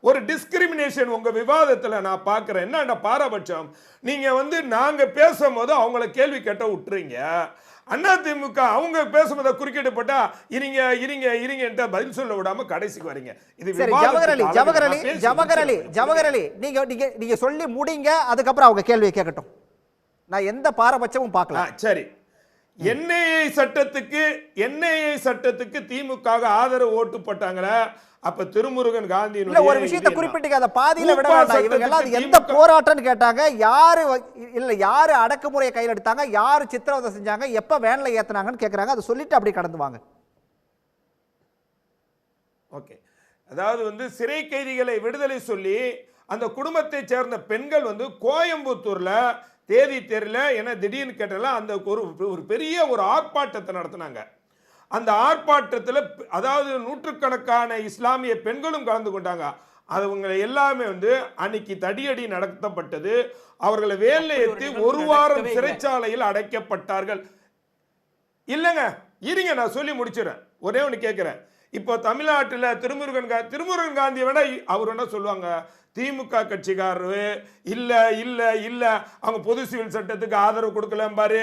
ஒரு டிஸ்கிரிமினேஷன் உங்க விவாதத்துல நான் பாக்குறேன். என்ன பாரபட்சம், நீங்க வந்து நாங்க பேசும்போது அவங்கள கேள்வி கேட்ட விட்டுறீங்க. அதிமுக அவங்க பேசும்போது குறுக்கிட்டு போட்டா இருங்க பதில் சொல்ல விடாம கடைசிக்கு வரீங்க. இது ஜவஹர்லி நீங்க சொல்லி முடிங்க, அதுக்கப்புறம் அவங்க கேள்வியை கேட்கட்டும். நான் எந்த பாரபட்சமும் பார்க்கலாம். சரி, என்ஐஏ சட்டத்துக்கு திமுக ஆதரவு ஓட்டு போட்டாங்களே, அப்ப திருமுருகன் காந்தி ஒரு விஷயத்தை குறிப்பிட்டு அதை பாதியில விட வேண்டாம். இவங்க எல்லாம் எந்த போராட்டம்னு கேட்டாங்க, யாரு அடக்குமுறையை கையில் எடுத்தாங்க, யாரு சித்திரவதை செஞ்சாங்க, எப்ப வேன்ல ஏத்துனாங்கன்னு கேக்குறாங்க. அதை சொல்லிட்டு அப்படி கடந்து வாங்க. ஓகே, அதாவது வந்து சிறை கைதிகளை விடுதலை சொல்லி அந்த குடும்பத்தை சேர்ந்த பெண்கள் வந்து கோயம்புத்தூர்ல தேதி தெரியல என திடீர்னு கேட்டலாம் அந்த ஒரு பெரிய ஒரு ஆர்ப்பாட்டத்தை நடத்தினாங்க. அந்த ஆர்ப்பாட்டத்தில் அதாவது நூற்றுக்கணக்கான இஸ்லாமிய பெண்களும் கலந்து கொண்டாங்க. அவங்களை எல்லாமே வந்து அன்னைக்கு தடியடி நடத்தப்பட்டது. அவர்களை வேலை ஏற்றி 1 வாரம் சிறைச்சாலையில் அடைக்கப்பட்டார்கள். இல்லைங்க, இருங்க நான் சொல்லி முடிச்சிடறேன். ஒரே ஒன்று கேட்கிறேன். இப்போ தமிழ்நாட்டில் திருமுருகன் காந்தி விட அவர் என்ன சொல்லுவாங்க, திமுக கட்சிக்காரரு இல்ல அவங்க பொது சிவில் சட்டத்துக்கு ஆதரவு கொடுக்கல பாரு,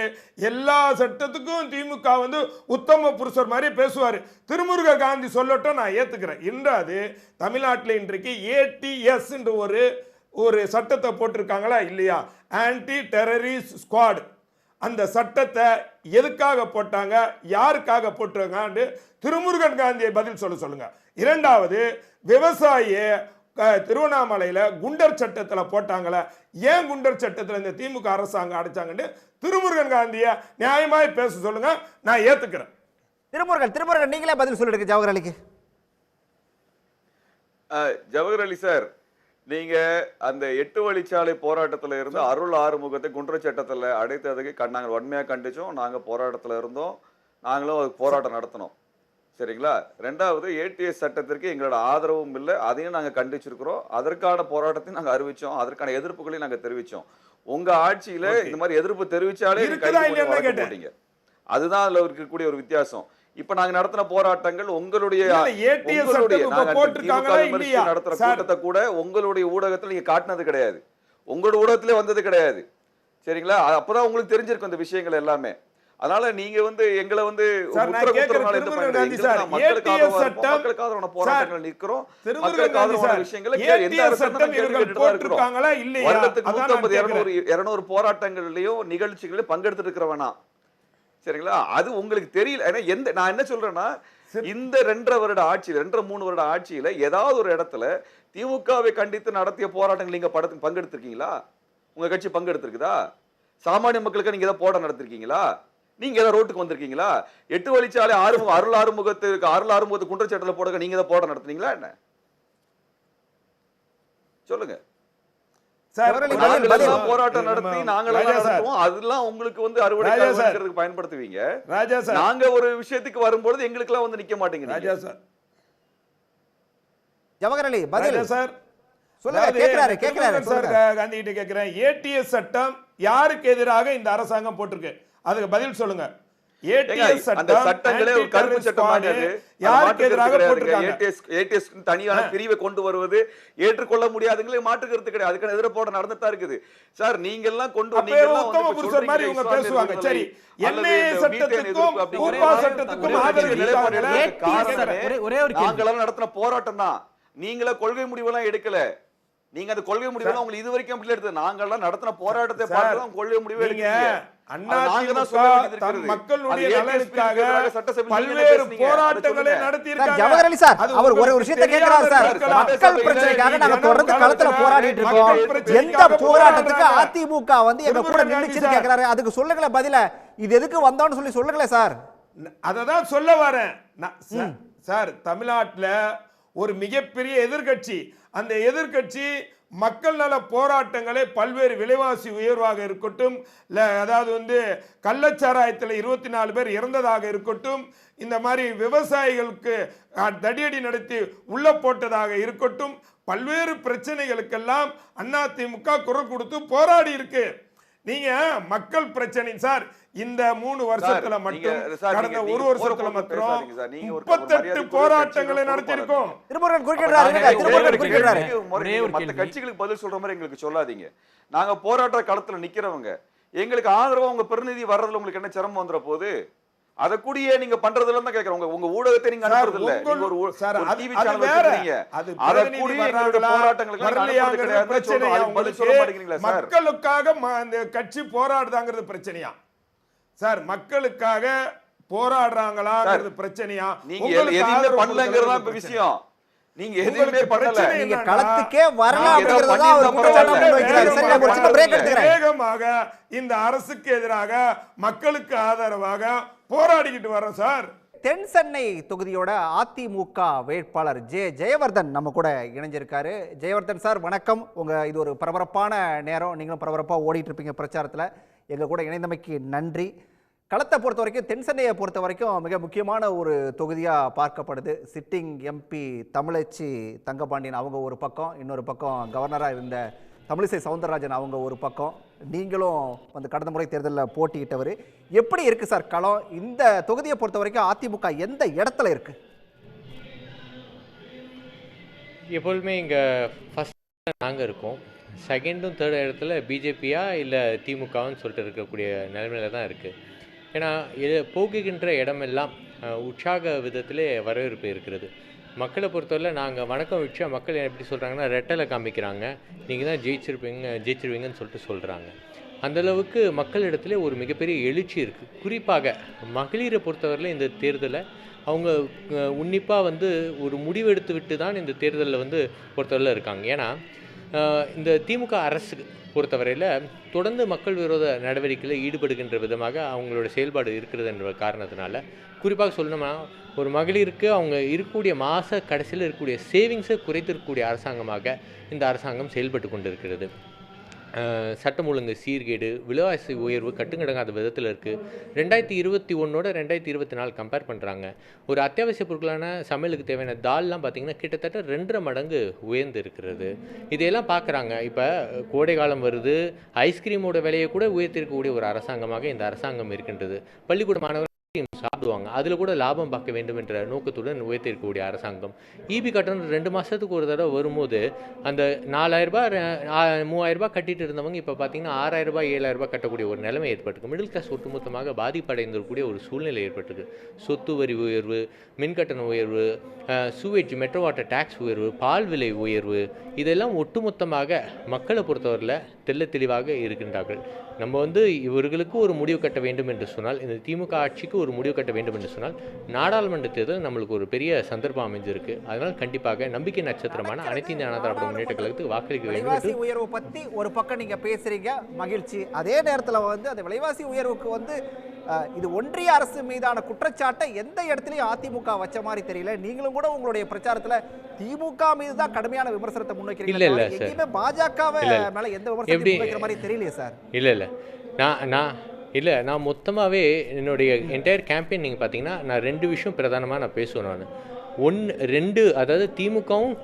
எல்லா சட்டத்துக்கும் திமுக வந்து உத்தம புருஷர் மாதிரி பேசுவாரு. திருமுருக காந்தி சொல்லட்டும், நான் ஏத்துக்கிறேன். இன்றாது தமிழ்நாட்டில் இன்றைக்கு ATS என்று ஒரு சட்டத்தை போட்டிருக்காங்களா இல்லையா, ஆன்டி டெரரிஸ்ட் ஸ்குவாட். அந்த சட்டத்தை எதுக்காக போட்டாங்க, யாருக்காக போட்டாங்க திருமுருகன் காந்தியை பதில் சொல்லுங்க. இரண்டாவது, விவசாய திருவண்ணாமலையில குண்டர் சட்டத்தில் போட்டாங்களே, ஏன் குண்டர் சட்டத்தில் இந்த திமுக அரசாங்கம் அடைச்சாங்கன்னு திருமுருகன் காந்தியை நியாயமாய் பேச சொல்லுங்க, நான் ஏத்துக்கிறேன். திருமுருகன் நீங்களே பதில் சொல்லிடுங்க ஜவஹர்லிக்கு. ஜவஹர்லி சார், நீங்க அந்த 8 வழிச்சாலை போராட்டத்துல இருந்து அருள் ஆறுமுகத்தை குண்டர் சட்டத்துல அடைத்ததுக்கு நாங்கள் வன்மையா கண்டிச்சோம். நாங்க போராட்டத்துல இருந்தோம், நாங்களும் போராட்டம் நடத்தினோம். சரிங்களா? ரெண்டாவது ஏடிஎஸ் சட்டத்திற்கு எங்களோட ஆதரவும் இல்லை, அதையும் நாங்க கண்டிச்சிருக்கிறோம். அதற்கான போராட்டத்தையும் நாங்க அறிவிச்சோம், அதற்கான எதிர்ப்புகளையும் நாங்க தெரிவிச்சோம். உங்க ஆட்சியில இந்த மாதிரி எதிர்ப்பு தெரிவிச்சாலே போட்டீங்க. அதுதான் அதுல இருக்கக்கூடிய ஒரு வித்தியாசம். இப்ப நாங்க நடத்தின போராட்டங்கள் உங்களுடைய நடத்துற கூட்டத்தை கூட உங்களுடைய ஊடகத்துல நீங்க காட்டினது கிடையாது, உங்களோட ஊடகத்திலே வந்தது கிடையாது. சரிங்களா? அப்பதான் உங்களுக்கு தெரிஞ்சிருக்கும் இந்த விஷயங்கள் எல்லாமே. அதனால நீங்க வந்து எங்களை வந்து மக்களுக்காக போராட்டங்கள் நிற்கிறோம், மக்களுக்காக விஷயங்களை வருடத்துக்கு 150-200 போராட்டங்கள்லயும் நிகழ்ச்சிகளையும் பங்கெடுத்துட்டு இருக்கிற வேணாம். சரிங்களா? அது உங்களுக்கு தெரியல. நான் என்ன சொல்றேன்னா, இந்த 2.5 வருட ஆட்சியில 2-3 வருட ஆட்சியில ஏதாவது ஒரு இடத்துல திமுகவை கண்டித்து நடத்திய போராட்டங்கள் நீங்க பங்கெடுத்திருக்கீங்களா? உங்க கட்சி பங்கெடுத்திருக்குதா? சாமானிய மக்களுக்கு நீங்க ஏதாவது போராட்டம் நடத்திருக்கீங்களா? நீங்க ஏதாவது ரோட்டுக்கு வந்திருக்கீங்களா? 8 வழிச்சாலை அருள் ஆறுமுகத்து குற்றச்சாட்டுல போடுங்க, நீங்க ஏதாவது போராட்டம் நடத்துனீங்களா என்ன? சொல்லுங்க. போராட்டம் நடத்தி நாங்களும் அதெல்லாம் உங்களுக்கு வந்து அறுவடை பயன்படுத்துவீங்க. நாங்க ஒரு விஷயத்துக்கு வரும்போது எங்களுக்கு எல்லாம் வந்து நிக்க மாட்டீங்க. ராஜா சார், ஜவஹர் அலி பதில் சார் சொல்லுங்க. கேக்குறாரு சார், காந்தி கிட்ட கேக்குறேன். ஏடிஎஸ் சட்டம் யாருக்கு எதிராக இந்த அரசாங்கம் போட்டிருக்கு, அதுக்கு பதில் சொல்லுங்க. சட்டங்களே ஒரு கருப்பு சட்டம் தனியான பிரிவை கொண்டு வருவது ஏற்றுக்கொள்ள முடியாதுங்களே, மாற்று கருத்து கிடையாது. அதுக்கான எதிர போட நடந்துட்டா இருக்குது சார். நீங்க எல்லாம் கொண்டு நடத்தின போராட்டம் தான். நீங்களே கொள்கை முடிவெல்லாம் எடுக்கல. நீங்க அந்த கொள்கை முடிவு உங்களுக்கு இது வரைக்கும் அப்படி எடுத்தது. நாங்கெல்லாம் நடத்தின போராட்டத்தை பார்த்து கொள்கை முடிவு எடுக்கீங்க. மக்களுடைய நலனுக்காக பல்வேறு போராட்டங்களை நடத்தியிருக்காங்க. ஜவஹர் அலி சார், அவர் ஒரு விஷயத்தை கேட்கிறார் சார். மக்கள் பிரச்சனைக்காக நாங்க தொடர்ந்து களத்துல போராடிட்டு இருக்கோம். எந்த போராட்டத்துக்கு அதிமுக வந்து எங்க கூட நின்னுச்சுன்னு கேக்குறாரு. அதுக்கு சொல்லுங்களேன் பதில. இது எதுக்கு வந்தோம்னு சொல்லி சொல்லுங்களேன் சார். அததான் சொல்ல வரேன் சார். தமிழ்நாட்டுல ஒரு மிகப்பெரிய எதிர்க்கட்சி, அந்த எதிர்க்கட்சி மக்கள் நல போராட்டங்களே பல்வேறு விலைவாசி உயர்வாக இருக்கட்டும், அதாவது வந்து கள்ளச்சாராயத்தில் 24 பேர் இறந்ததாக இருக்கட்டும், இந்த மாதிரி விவசாயிகளுக்கு தடியடி நடத்தி உள்ள போட்டதாக இருக்கட்டும், பல்வேறு பிரச்சனைகளுக்கெல்லாம் அதிமுக குரல் கொடுத்து போராடி இருக்கு. நீங்க மக்கள் பிரச்சனை சார், இந்த 3 வருஷத்துல மட்டும் கடந்த 1 வருஷத்துல மட்டும் 38 போராட்டங்களை நடத்தியிருக்கோம். மற்ற கட்சிகளுக்கு பதில் சொல்ற மாதிரி எங்களுக்கு சொல்லாதீங்க. நாங்க போராட்ட களத்துல நிக்கிறவங்க, எங்களுக்கு ஆதரவா உங்க பிரதிநிதி வர்றதுல உங்களுக்கு என்ன சிரமம் வந்துற போது அத கூடிய நீங்க பண்றதுல தான் கேக்குறோம். உங்க ஊடகத்தை நீங்க அனுப்புறது இல்ல, நீங்க ஒரு டிவி சேனல் வச்சிருக்கீங்க, அத கூடிய எங்களுடைய போராட்டங்களுக்கு அனுப்புறது கிடையாது. பிரச்சனை பதில் சொல்ல மாட்டீங்களா சார்? மக்களுக்காக அந்த கட்சி போராடுதாங்கிறது பிரச்சனையா சார்? மக்களுக்காக போராடுறாங்களாங்கிறது பிரச்சனையா? நீங்க எதுவுமே பண்ணலங்கிறதா இப்ப விஷயம். நீங்க எதுவுமே பண்ணல, நீங்க களத்துக்கே வரல அப்படிங்கறது தான் ஒரு குற்றச்சாட்டு முன்வைக்கிறாரு. சரி, நான் ஒரு சின்ன பிரேக் எடுத்துக்கிறேன். வேகமாக இந்த அரசுக்கு எதிராக மக்களுக்கு ஆதரவாக போராடிக்கிட்டு வரோம் சார். தென் சென்னை தொகுதியோட அதிமுக வேட்பாளர் ஜெயவர்தன் நம்ம கூட இணைஞ்சிருக்காரு. ஜெயவர்தன் சார் வணக்கம். இது ஒரு பரபரப்பான நேரம், நீங்களும் பரபரப்பாக ஓடிட்டு இருப்பீங்க பிரச்சாரத்தில். எங்கள் கூட இணைந்தமைக்கு நன்றி. களத்தை பொறுத்த வரைக்கும், தென் சென்னையை பொறுத்த வரைக்கும் மிக முக்கியமான ஒரு தொகுதியாக பார்க்கப்படுது. சிட்டிங் எம்பி தமிழச்சி தங்கபாண்டியன் அவங்க ஒரு பக்கம், இன்னொரு பக்கம் கவர்னராக இருந்த தமிழிசை சவுந்தரராஜன் அவங்க ஒரு பக்கம். நீங்களும் வந்து கடந்த முறை தேர்தலில் போட்டியிட்டவர். எப்படி இருக்கு சார் களம்? இந்த தொகுதியை பொறுத்த வரைக்கும் அதிமுக எந்த இடத்துல இருக்கு? எப்பொழுதுமே இங்கே ஃபஸ்ட் நாங்கள் இருக்கோம், செகண்டும் தேர்ட் இடத்துல பிஜேபியா இல்லை திமுகன்னு சொல்லிட்டு இருக்கக்கூடிய நிலைமையில தான் இருக்குது. ஏன்னா போகுகின்ற இடமெல்லாம் உற்சாக விதத்திலே வரவேற்பு இருக்கிறது. மக்களை பொறுத்தவரை நாங்கள் வணக்கம் வச்சா மக்கள் எப்படி சொல்கிறாங்கன்னா ரெட்டலை காமிக்கிறாங்க, நீங்கள் தான் ஜெயிச்சிருவீங்கன்னு சொல்லிட்டு சொல்கிறாங்க. அந்தளவுக்கு மக்களிடத்துல ஒரு மிகப்பெரிய எழுச்சி இருக்குது. குறிப்பாக மகளிரை பொறுத்தவரையில் இந்த தேர்தலை அவங்க உன்னிப்பாக வந்து ஒரு முடிவெடுத்து விட்டு தான் இந்த தேர்தலில் வந்து பொறுத்தவரையில் இருக்காங்க. ஏன்னா இந்த திமுக அரசு பொறுத்தவரையில் தொடர்ந்து மக்கள் விரோத நடவடிக்கையில் ஈடுபடுகின்ற விதமாக அவங்களோட செயல்பாடு இருக்கிறது என்ற காரணத்தினால, குறிப்பாக சொல்லணும்னா ஒரு மகளிருக்கு அவங்க இருக்கக்கூடிய மாத கடைசியில் இருக்கக்கூடிய சேவிங்ஸை குறைத்திருக்கக்கூடிய அரசாங்கமாக இந்த அரசாங்கம் செயல்பட்டு கொண்டிருக்கிறது. சட்டம் ஒழுங்கு சீர்கேடு, விலைவாசி உயர்வு கட்டுக்கடங்காத விதத்தில் இருக்குது. 2021 2024 கம்பேர் பண்ணுறாங்க. ஒரு அத்தியாவசிய பொருட்களான சமையலுக்கு தேவையான தால்லாம் பார்த்திங்கன்னா கிட்டத்தட்ட 2.5 மடங்கு உயர்ந்து இருக்கிறது. இதையெல்லாம் பார்க்குறாங்க. இப்போ கோடை காலம் வருது, ஐஸ்கிரீமோட விலையை கூட உயர்த்திருக்கக்கூடிய ஒரு அரசாங்கமாக இந்த அரசாங்கம் இருக்கின்றது. பள்ளிக்கூட மாணவர்கள் சாப்பிடுவாங்க, அதில் கூட லாபம் பார்க்க வேண்டும் என்ற நோக்கத்துடன் உயர்த்திருக்கக்கூடிய அரசாங்கம். ஈபி கட்டணம் 2 மாதத்துக்கு ஒரு தடவை வரும்போது அந்த 4000 ரூபாய் 3000 ரூபாய் கட்டிட்டு இருந்தவங்க இப்போ பார்த்தீங்கன்னா 6000 ரூபாய் 7000 ரூபாய் கட்டக்கூடிய ஒரு நிலைமை ஏற்பட்டிருக்கு. மிடில் கிளாஸ் ஒட்டுமொத்தமாக பாதிப்படைந்திருக்கக்கூடிய ஒரு சூழ்நிலை ஏற்பட்டிருக்கு. சொத்து வரி உயர்வு, மின்கட்டண உயர்வு, சூவேஜ் மெட்ரோ வாட்டர் டேக்ஸ் உயர்வு, பால் விலை உயர்வு, இதெல்லாம் ஒட்டுமொத்தமாக மக்களை பொறுத்தவரையில் தெள்ள தெளிவாக இருக்கின்றார்கள். நம்ம இவர்களுக்கு ஒரு முடிவு கட்ட வேண்டும் என்று சொன்னால், இந்த திமுக ஆட்சிக்கு ஒரு முடிவு கட்ட வேண்டும் என்று சொன்னால், நாடாளுமன்ற தேர்தல் நம்மளுக்கு ஒரு பெரிய சந்தர்ப்பம் அமைஞ்சிருக்கு. அதனால் கண்டிப்பாக நம்பிக்கை நட்சத்திரமான அனைத்து இந்திய அண்ணா திராவிட முன்னேற்ற கழகத்துக்கு வாக்களிக்க வேண்டும். விலைவாசி உயர்வு பத்தி ஒரு பக்கம் நீங்க பேசுறீங்க, மகிழ்ச்சி. அதே நேரத்தில் அந்த விலைவாசி உயர்வுக்கு இது ஒன்றிய அரசு மீதான குற்றச்சாட்டை எந்த இடத்துலயும் அதிமுக வச்ச மாதிரி தெரியல. நீங்களும் கூட உங்களுடைய பிரச்சாரத்துல திமுக மீது தான் கடுமையான விமர்சனத்தை முன்வைக்கிறீங்க. இல்ல சார், பாஜகவை மேல எந்த விமர்சனத்தை முன்வைக்கிற மாதிரி தெரியலையே சார். நான் மொத்தமாகவே என்னுடைய என்டையர் கேம்பெயின் நீங்கள் பார்த்தீங்கன்னா நான் 2 விஷயம் பிரதானமாக நான் பேசுவேன். அதாவது திமுகவும்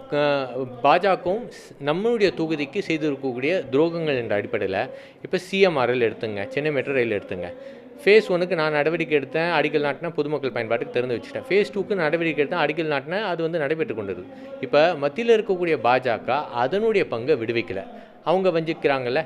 பாஜகவும் நம்மளுடைய தொகுதிக்கு செய்திருக்கக்கூடிய துரோகங்கள் என்ற அடிப்படையில் இப்போ சிஎம்ஆர்எல் எடுத்துங்க, சென்னை மெட்ரோ ரயில் எடுத்துங்க. ஃபேஸ் 1க்கு நான் நடவடிக்கை எடுத்தேன், அடிக்கல் நாட்டினேன், பொதுமக்கள் பயன்பாட்டுக்கு திறந்து வச்சுட்டேன். ஃபேஸ் 2க்கு நடவடிக்கை எடுத்தேன், அடிக்கல் நாட்டினேன், அது நடைபெற்று கொண்டது. இப்போ மத்தியில் இருக்கக்கூடிய பாஜக அதனுடைய பங்கை விடுவிக்கலை, அவங்க வஞ்சிக்கிறாங்கல்ல.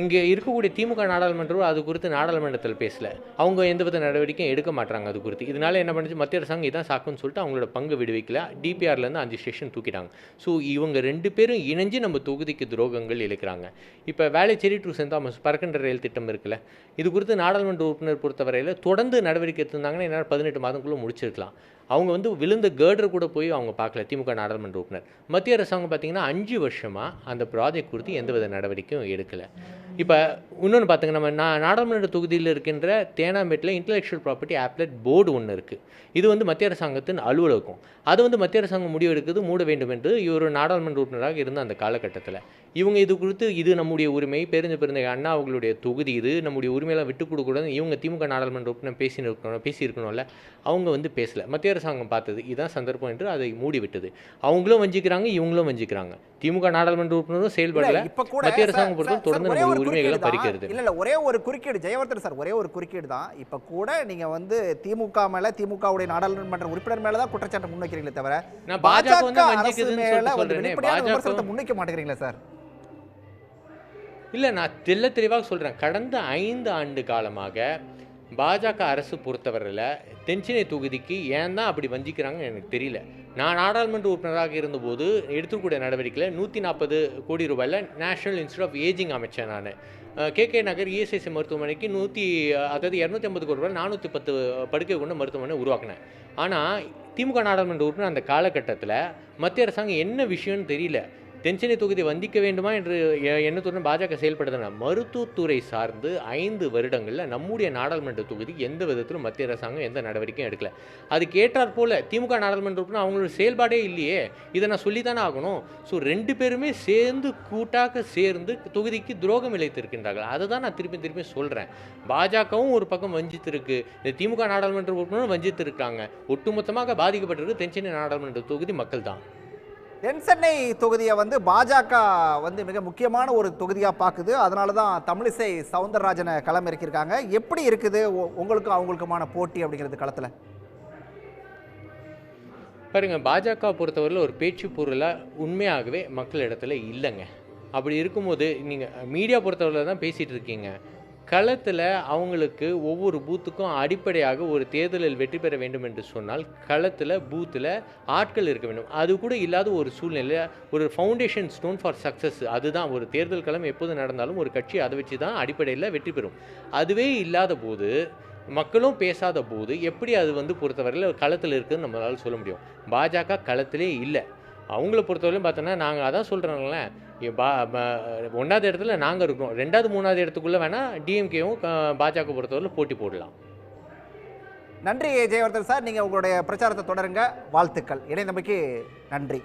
இங்கே இருக்கக்கூடிய திமுக நாடாளுமன்றம் அது குறித்து நாடாளுமன்றத்தில் பேசலை, அவங்க எந்தவித நடவடிக்கையும் எடுக்க மாட்டாங்க அது குறித்து. இதனால் என்ன பண்ணுச்சு, மத்திய அரசாங்கம் இதான் சாக்குன்னு சொல்லிட்டு அவங்களோட பங்கு விடுவிக்கல, டிபிஆர்லேருந்து 5 ஸ்டேஷன் தூக்கிட்டாங்க. ஸோ இவங்க 2 பேரும் இணைஞ்சு நம்ம தொகுதிக்கு துரோகங்கள் இழுக்கிறாங்க. இப்போ வேளச்சேரி டு சென்ட் தாமஸ் பறக்கின்ற ரயில் திட்டம் இருக்குல்ல, இது குறித்து நாடாளுமன்ற உறுப்பினர் பொறுத்தவரையில் தொடர்ந்து நடவடிக்கை எடுத்திருந்தாங்கன்னா என்னால் 18 மாதங்களுக்குள்ளே முடிச்சிருக்கலாம். அவங்க விழுந்த கேர்டர் கூட போய் அவங்க பார்க்கல, திமுக நாடாளுமன்ற உறுப்பினர். மத்திய அரசாங்கம் பார்த்திங்கன்னா 5 வருஷமாக அந்த ப்ராஜெக்ட் குறித்து எந்தவித நடவடிக்கையும் எடுக்கலை. இப்போ இன்னொன்று பார்த்துங்க, நம்ம நாடாளுமன்ற தொகுதியில் இருக்கின்ற தேனாம்பேட்டில் இன்டெலெக்சுவல் ப்ராப்பர்ட்டி ஆப்லெட் போர்டு ஒன்று இருக்குது. இது மத்திய அரசாங்கத்தின் அலுவலகம். அது மத்திய அரசாங்கம் முடிவு எடுக்கிறது மூட வேண்டும் என்று இவர் நாடாளுமன்ற உறுப்பினராக இருந்த அந்த காலகட்டத்தில் இவங்க இது குறித்து இது நம்முடைய உரிமை, பெருந்த அண்ணா அவங்களுடைய தொகுதி, இது நம்முடைய உரிமையெல்லாம் விட்டுக் கொடுக்கூடாது இவங்க திமுக நாடாளுமன்ற உறுப்பினர் பேசியிருக்கணும்ல, அவங்க பேசலை. மத்திய அரசாங்கம் பார்த்தது இதுதான் சந்தர்ப்பம் என்று அதை மூடிவிட்டது. அவங்களும் வஞ்சிக்கிறாங்க, இவங்களும் வஞ்சிக்கிறாங்க. திமுக நாடாளுமன்ற உறுப்பினரும் செயல்படல, மத்திய அரசாங்கம் பொறுத்தவரை தொடர்ந்து நம்முடைய உரிமைகளை பறிக்கிறது. இல்ல ஒரே ஒரு குறுக்கீடு ஜெயவர்தன் சார், ஒரே ஒரு குறுக்கீடு தான். இப்ப கூட நீங்க திமுக மேல, திமுகவுடைய நாடாளுமன்ற உறுப்பினர் மேல தான் குற்றச்சாட்டு முன்வைக்கிறீங்களே தவிர பாஜக வஞ்சிக்குதுன்னு சொல்றேன், பாஜக முன்வைக்க மாட்டேங்கிறீங்களா சார்? இல்லை, நான் தெளிவாக சொல்கிறேன். கடந்த 5 ஆண்டு காலமாக பாஜக அரசு பொறுத்தவரையில் தென்சென்னை தொகுதிக்கு ஏன் தான் அப்படி வஞ்சிக்கிறாங்கன்னு எனக்கு தெரியல. நான் நாடாளுமன்ற உறுப்பினராக இருந்தபோது எடுத்துக்கூடிய நடவடிக்கையில் 140 கோடி ரூபாயில் நேஷனல் இன்ஸ்டியூட் ஆஃப் ஏஜிங் அமைச்சேன். நான் KK நகர் இஎஸ்ஐசி மருத்துவமனைக்கு 250 கோடி ரூபாய் 410 படுக்கை கொண்ட மருத்துவமனை உருவாக்கினேன். ஆனால் திமுக நாடாளுமன்ற உறுப்பினர் அந்த காலகட்டத்தில் மத்திய அரசாங்கம் என்ன விஷயம்னு தெரியல, தென்சென்னை தொகுதி வந்திக்க வேண்டுமா என்று எண்ணத்துடன் பாஜக செயல்படுதுன்னா, மருத்துவத்துறை சார்ந்து 5 வருடங்களில் நம்முடைய நாடாளுமன்ற தொகுதி எந்த விதத்திலும் மத்திய அரசாங்கம் எந்த நடவடிக்கையும் எடுக்கல. அது கேட்டார் போல் திமுக நாடாளுமன்ற உறுப்பினர் அவங்களோட செயல்பாடே இல்லையே, இதை நான் சொல்லித்தானே ஆகணும். ஸோ 2 பேருமே கூட்டாக சேர்ந்து தொகுதிக்கு துரோகம் இழைத்திருக்கின்றார்கள். அதை தான் நான் திருப்பி சொல்கிறேன். பாஜகவும் ஒரு பக்கம் வஞ்சித்திருக்கு, இந்த திமுக நாடாளுமன்ற உறுப்பினரும் வஞ்சித்திருக்காங்க. ஒட்டுமொத்தமாக பாதிக்கப்பட்டிருக்கு தென்சென்னை நாடாளுமன்ற தொகுதி மக்கள் தான். தென்சென்னை தொகுதியை பாஜக மிக முக்கியமான ஒரு தொகுதியாக பார்க்குது. அதனால தான் தமிழிசை சவுந்தரராஜனை களம் இறக்கியிருக்காங்க. எப்படி இருக்குது உங்களுக்கும் அவங்களுக்குமான போட்டி அப்படிங்கிறது களத்தில்? பாருங்கள், பாஜக பொறுத்தவரையில் ஒரு பேச்சு பொருளாக உண்மையாகவே மக்கள் இடத்துல இல்லைங்க. அப்படி இருக்கும்போது நீங்கள் மீடியா பொறுத்தவரையில் தான் பேசிகிட்டு இருக்கீங்க. களத்தில் அவங்களுக்கு ஒவ்வொரு பூத்துக்கும் அடிப்படையாக ஒரு தேர்தலில் வெற்றி பெற வேண்டும் என்று சொன்னால் களத்தில் பூத்தில் ஆட்கள் இருக்க வேண்டும். அது கூட இல்லாத ஒரு சூழ்நிலை, ஒரு ஃபவுண்டேஷன் ஸ்டோன் ஃபார் சக்ஸஸ், அதுதான் ஒரு தேர்தல் களம் எப்போது நடந்தாலும் ஒரு கட்சி அதை வச்சு தான் அடிப்படையில் வெற்றி பெறும். அதுவே இல்லாத போது, மக்களும் பேசாத போது எப்படி அது பொறுத்தவரையில் களத்தில் இருக்குதுன்னு நம்மளால் சொல்ல முடியும். பாஜக களத்திலே இல்லை. அவங்கள பொறுத்தவரையிலும் பார்த்தோன்னா நாங்கள் அதான் சொல்கிறோங்களே, 1வது இடத்துல நாங்கள் இருக்கோம், 2வது 3வது இடத்துக்குள்ளே வேணால் டிஎம்கேவும் பாஜக பொறுத்தவரையில் போட்டி போடலாம். நன்றி ஜெயவர்தன் சார், நீங்கள் உங்களுடைய பிரச்சாரத்தை தொடருங்க. வாழ்த்துக்கள். இணைந்தமைக்கு நன்றி.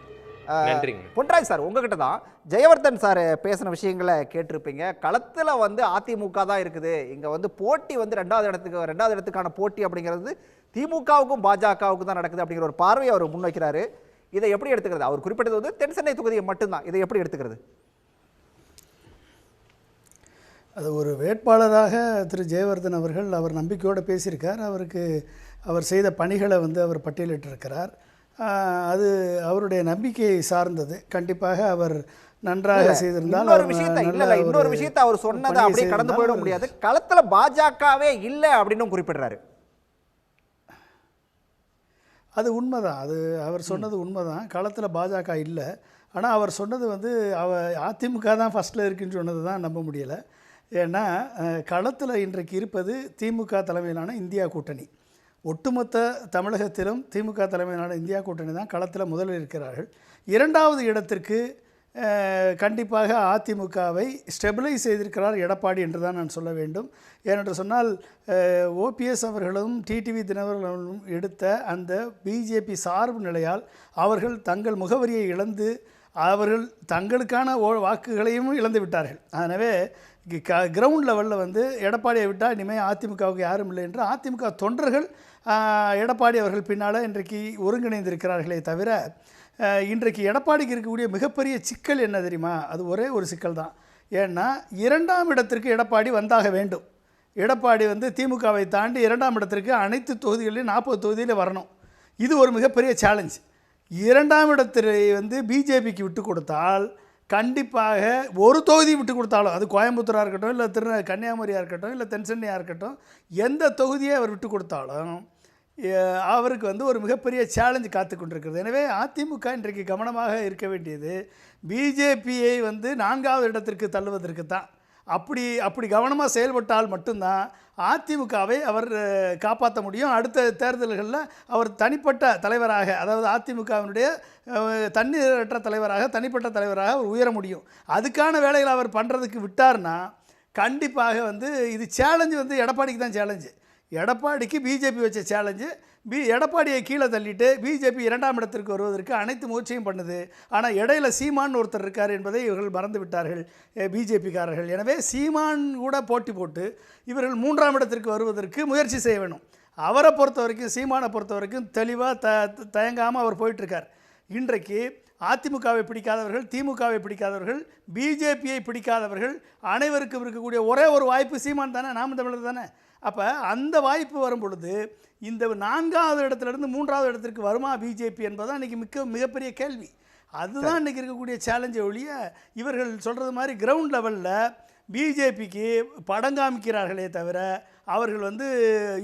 நன்றிங்க. பொன்ராஜ் சார், உங்ககிட்ட தான் ஜெயவர்தன் சார் பேசின விஷயங்களை கேட்டிருப்பீங்க. களத்தில் வந்து அதிமுக தான் இருக்குது, இங்கே வந்து போட்டி வந்து ரெண்டாவது இடத்துக்கான போட்டி அப்படிங்கிறது திமுகவுக்கும் பாஜகவுக்கும் தான் நடக்குது அப்படிங்கிற ஒரு பார்வையை அவர் முன்வைக்கிறாரு. இதை எப்படி எடுத்துக்கிறது? அவர் குறிப்பிட்டது வந்து தென் சென்னை தொகுதியை மட்டும்தான், இதை எப்படி எடுத்துக்கிறது? அது ஒரு வேட்பாளராக திரு ஜெயவர்தன் அவர்கள் அவர் நம்பிக்கையோடு பேசியிருக்கார். அவர் செய்த பணிகளை வந்து அவர் பட்டியலிட்டிருக்கிறார். அது அவருடைய நம்பிக்கையை சார்ந்தது. கண்டிப்பாக அவர் நன்றாக செய்திருந்தால் இன்னொரு விஷயத்தை அவர் சொன்னதை அப்படியே கடந்து போயிட முடியாது. களத்தில் பாஜகவே இல்லை அப்படின்னு குறிப்பிடுறாரு. அது உண்மைதான். அது அவர் சொன்னது உண்மைதான். களத்தில் பாஜக இல்லை. ஆனால் அவர் சொன்னது வந்து அதிமுக தான் ஃபஸ்ட்டில் இருக்குன்னு சொன்னது தான் நம்ப முடியலை. ஏன்னா களத்தில் இன்றைக்கு இருப்பது திமுக தலைமையிலான இந்தியா கூட்டணி. ஒட்டுமொத்த தமிழகத்திலும் திமுக தலைமையிலான இந்தியா கூட்டணி தான் களத்தில் முதலில் இருக்கிறார்கள். இரண்டாவது இடத்திற்கு கண்டிப்பாக அதிமுகவை ஸ்டெபிலைஸ் செய்திருக்கிறார் எடப்பாடி என்று தான் நான் சொல்ல வேண்டும். ஏனென்று சொன்னால் ஓபிஎஸ் அவர்களும் டிடிவி தினகரனும் எடுத்த அந்த பிஜேபி சார்பு நிலையால் அவர்கள் தங்கள் முகவரியை இழந்து அவர்கள் தங்களுக்கான வாக்குகளையும் இழந்து விட்டார்கள். எனவே கிரவுண்ட் லெவலில் வந்து எடப்பாடியை விட்டால் இனிமேல் அதிமுகவுக்கு யாரும் இல்லை என்று அதிமுக தொண்டர்கள் எடப்பாடி அவர்கள் பின்னால் இன்றைக்கு ஒருங்கிணைந்திருக்கிறார்களே தவிர, இன்றைக்கு எடப்பாடிக்கு இருக்கக்கூடிய மிகப்பெரிய சிக்கல் என்ன தெரியுமா? அது ஒரே ஒரு சிக்கல் தான். ஏன்னா இரண்டாம் இடத்திற்கு எடப்பாடி வந்தாக வேண்டும். எடப்பாடி வந்து திமுகவை தாண்டி இரண்டாம் இடத்திற்கு அனைத்து தொகுதிகளிலும் 40 தொகுதியில் வரணும். இது ஒரு மிகப்பெரிய சேலஞ்ச். இரண்டாம் இடத்தை வந்து பிஜேபிக்கு விட்டு கொடுத்தால் கண்டிப்பாக ஒரு தொகுதி விட்டு கொடுத்தாலும், அது கோயம்புத்தூராக இருக்கட்டும், இல்லை கன்னியாகுமரியாக இருக்கட்டும், இல்லை தென்சென்னையாக இருக்கட்டும், எந்த தொகுதியை அவர் விட்டு கொடுத்தாலும் அவருக்கு வந்து ஒரு மிகப்பெரிய சேலஞ்சு காத்து கொண்டிருக்கிறது. எனவே அதிமுக இன்றைக்கு கவனமாக இருக்க வேண்டியது பிஜேபியை வந்து 4வது இடத்திற்கு தள்ளுவதற்கு தான். அப்படி கவனமாக செயல்பட்டால் மட்டும்தான் அதிமுகவை அவர் காப்பாற்ற முடியும். அடுத்த தேர்தல்களில் அவர் தனிப்பட்ட தலைவராக, அதாவது அதிமுகவினுடைய தன்னிகரற்ற தலைவராக, தனிப்பட்ட தலைவராக அவர் உயர முடியும். அதுக்கான வேலைகளை அவர் பண்ணுறதுக்கு விட்டார்னா கண்டிப்பாக வந்து இது சேலஞ்சு வந்து எடப்பாடிக்கு தான் சேலஞ்சு. எடப்பாடிக்கு பிஜேபி வச்ச சேலஞ்சு. எடப்பாடியை கீழே தள்ளிட்டு பிஜேபி இரண்டாம் இடத்திற்கு வருவதற்கு அனைத்து முயற்சியும் பண்ணுது. ஆனால் இடையில சீமான் ஒருத்தர் இருக்கார் என்பதை இவர்கள் மறந்து விட்டார்கள் பிஜேபிக்காரர்கள். எனவே சீமான் கூட போட்டி போட்டு இவர்கள் 3ஆம் இடத்திற்கு வருவதற்கு முயற்சி செய்ய வேணும். அவரை பொறுத்த வரைக்கும், சீமானை பொறுத்த வரைக்கும் தெளிவாக தயங்காமல் அவர் போயிட்டுருக்கார். இன்றைக்கு அதிமுகவை பிடிக்காதவர்கள், திமுகவை பிடிக்காதவர்கள், பிஜேபியை பிடிக்காதவர்கள் அனைவருக்கும் இருக்கக்கூடிய ஒரே ஒரு வாய்ப்பு சீமான் தானே, நாம் தமிழர் தானே. அப்போ அந்த வாய்ப்பு வரும் பொழுது இந்த 4வது இடத்துலேருந்து 3வது இடத்திற்கு வருமா பிஜேபி என்பதுதான் இன்றைக்கி மிகப்பெரிய கேள்வி. அதுதான் இன்றைக்கி இருக்கக்கூடிய சேலஞ்சை ஒழிய இவர்கள் சொல்கிறது மாதிரி கிரவுண்ட் லெவலில் பிஜேபிக்கு படம் காமிக்கிறார்களே தவிர அவர்கள் வந்து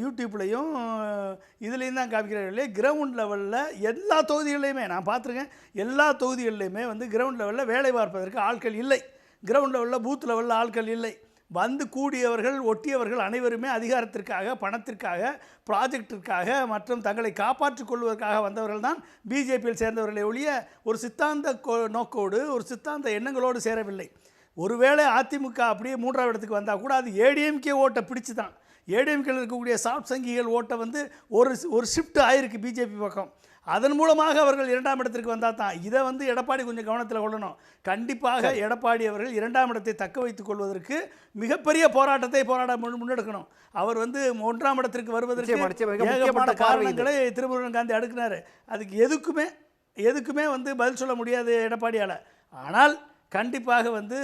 யூடியூப்லேயும் இதுலேயும் தான் காமிக்கிறார்களே. கிரவுண்ட் லெவலில் எல்லா தொகுதிகள்லையுமே நான் பார்த்துருக்கேன். எல்லா தொகுதிகள்லையுமே வந்து கிரவுண்ட் லெவலில் வேலை பார்ப்பதற்கு ஆட்கள் இல்லை. கிரவுண்ட் லெவலில் பூத் லெவலில் ஆட்கள் இல்லை. வந்து கூடியவர்கள், ஒட்டியவர்கள் அனைவருமே அதிகாரத்திற்காக, பணத்திற்காக, ப்ராஜெக்டிற்காக மற்றும் தங்களை காப்பாற்றிக் கொள்வதற்காக வந்தவர்கள் தான் பிஜேபியில் சேர்ந்தவர்களை ஒழிய ஒரு சித்தாந்த நோக்கோடு, ஒரு சித்தாந்த எண்ணங்களோடு சேரவில்லை. ஒருவேளை அதிமுக அப்படியே 3ஆவது இடத்துக்கு வந்தால் கூட அது ஏடிஎம்கே ஓட்டை பிடிச்சி தான். ஏடிஎம்கேல இருக்கக்கூடிய சாஃப்ட் சங்கிகள் ஓட்டை வந்து ஒரு ஷிஃப்ட் ஆகிருக்கு பிஜேபி பக்கம். அதன் மூலமாக அவர்கள் 2ஆம் இடத்திற்கு வந்தால் தான். இதை வந்து எடப்பாடி கொஞ்சம் கவனத்தில் கொள்ளணும். கண்டிப்பாக எடப்பாடி அவர்கள் 2ஆம் இடத்தை தக்க வைத்துக் கொள்வதற்கு மிகப்பெரிய போராட்டத்தை முன்னெடுக்கணும். அவர் வந்து 1ஆம் இடத்திற்கு வருவதற்கு ஏகப்பட்ட காரணங்களை திருமுருகன் காந்தி அடுக்கினார். அதுக்கு எதுக்குமே வந்து பதில் சொல்ல முடியாது எடப்பாடியால். ஆனால் கண்டிப்பாக வந்து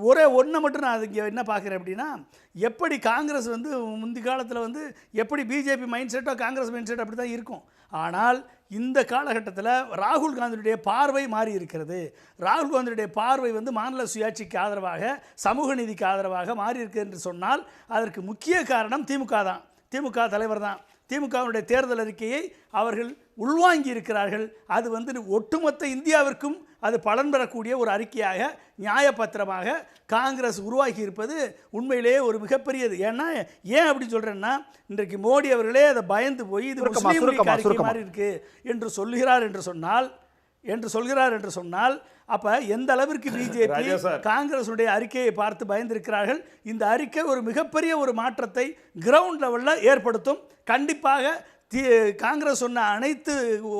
ஒன்றை மட்டும் நான் அதுக்கு என்ன பார்க்குறேன் அப்படின்னா, எப்படி காங்கிரஸ் வந்து முந்தி காலத்தில் வந்து எப்படி பிஜேபி மைண்ட் செட்டோ காங்கிரஸ் மைண்ட் செட் அப்படி தான் இருக்கும். ஆனால் இந்த காலகட்டத்தில் ராகுல் காந்தியுடைய பார்வை மாறி இருக்கிறது. ராகுல் காந்தியுடைய பார்வை வந்து மாநில சுயாட்சிக்கு ஆதரவாக, சமூக நீதிக்கு ஆதரவாக மாறி இருக்கு என்று சொன்னால் அதற்கு முக்கிய காரணம் திமுக தான், திமுக தலைவர் தான். திமுகவுடைய தேர்தல் அறிக்கையை அவர்கள் உள்வாங்கி இருக்கிறார்கள். அது வந்து ஒட்டுமொத்த இந்தியாவிற்கும் அது பலன் பெறக்கூடிய ஒரு அறிக்கையாக, நியாயப்பத்திரமாக காங்கிரஸ் உருவாக்கி இருப்பது உண்மையிலேயே ஒரு மிகப்பெரியது. ஏன் அப்படி சொல்கிறேன்னா, இன்றைக்கு மோடி அவர்களே அதை பயந்து போய் இது முஸ்லீம் அறிக்கை மாதிரி இருக்கு என்று சொல்கிறார் என்று சொன்னால் அப்போ எந்த அளவிற்கு பிஜேபி காங்கிரஸுடைய அறிக்கையை பார்த்து பயந்திருக்கிறார்கள். இந்த அறிக்கை ஒரு மிகப்பெரிய ஒரு மாற்றத்தை கிரவுண்ட் லெவலில் ஏற்படுத்தும். கண்டிப்பாக காங்கிரஸ் சொன்ன அனைத்து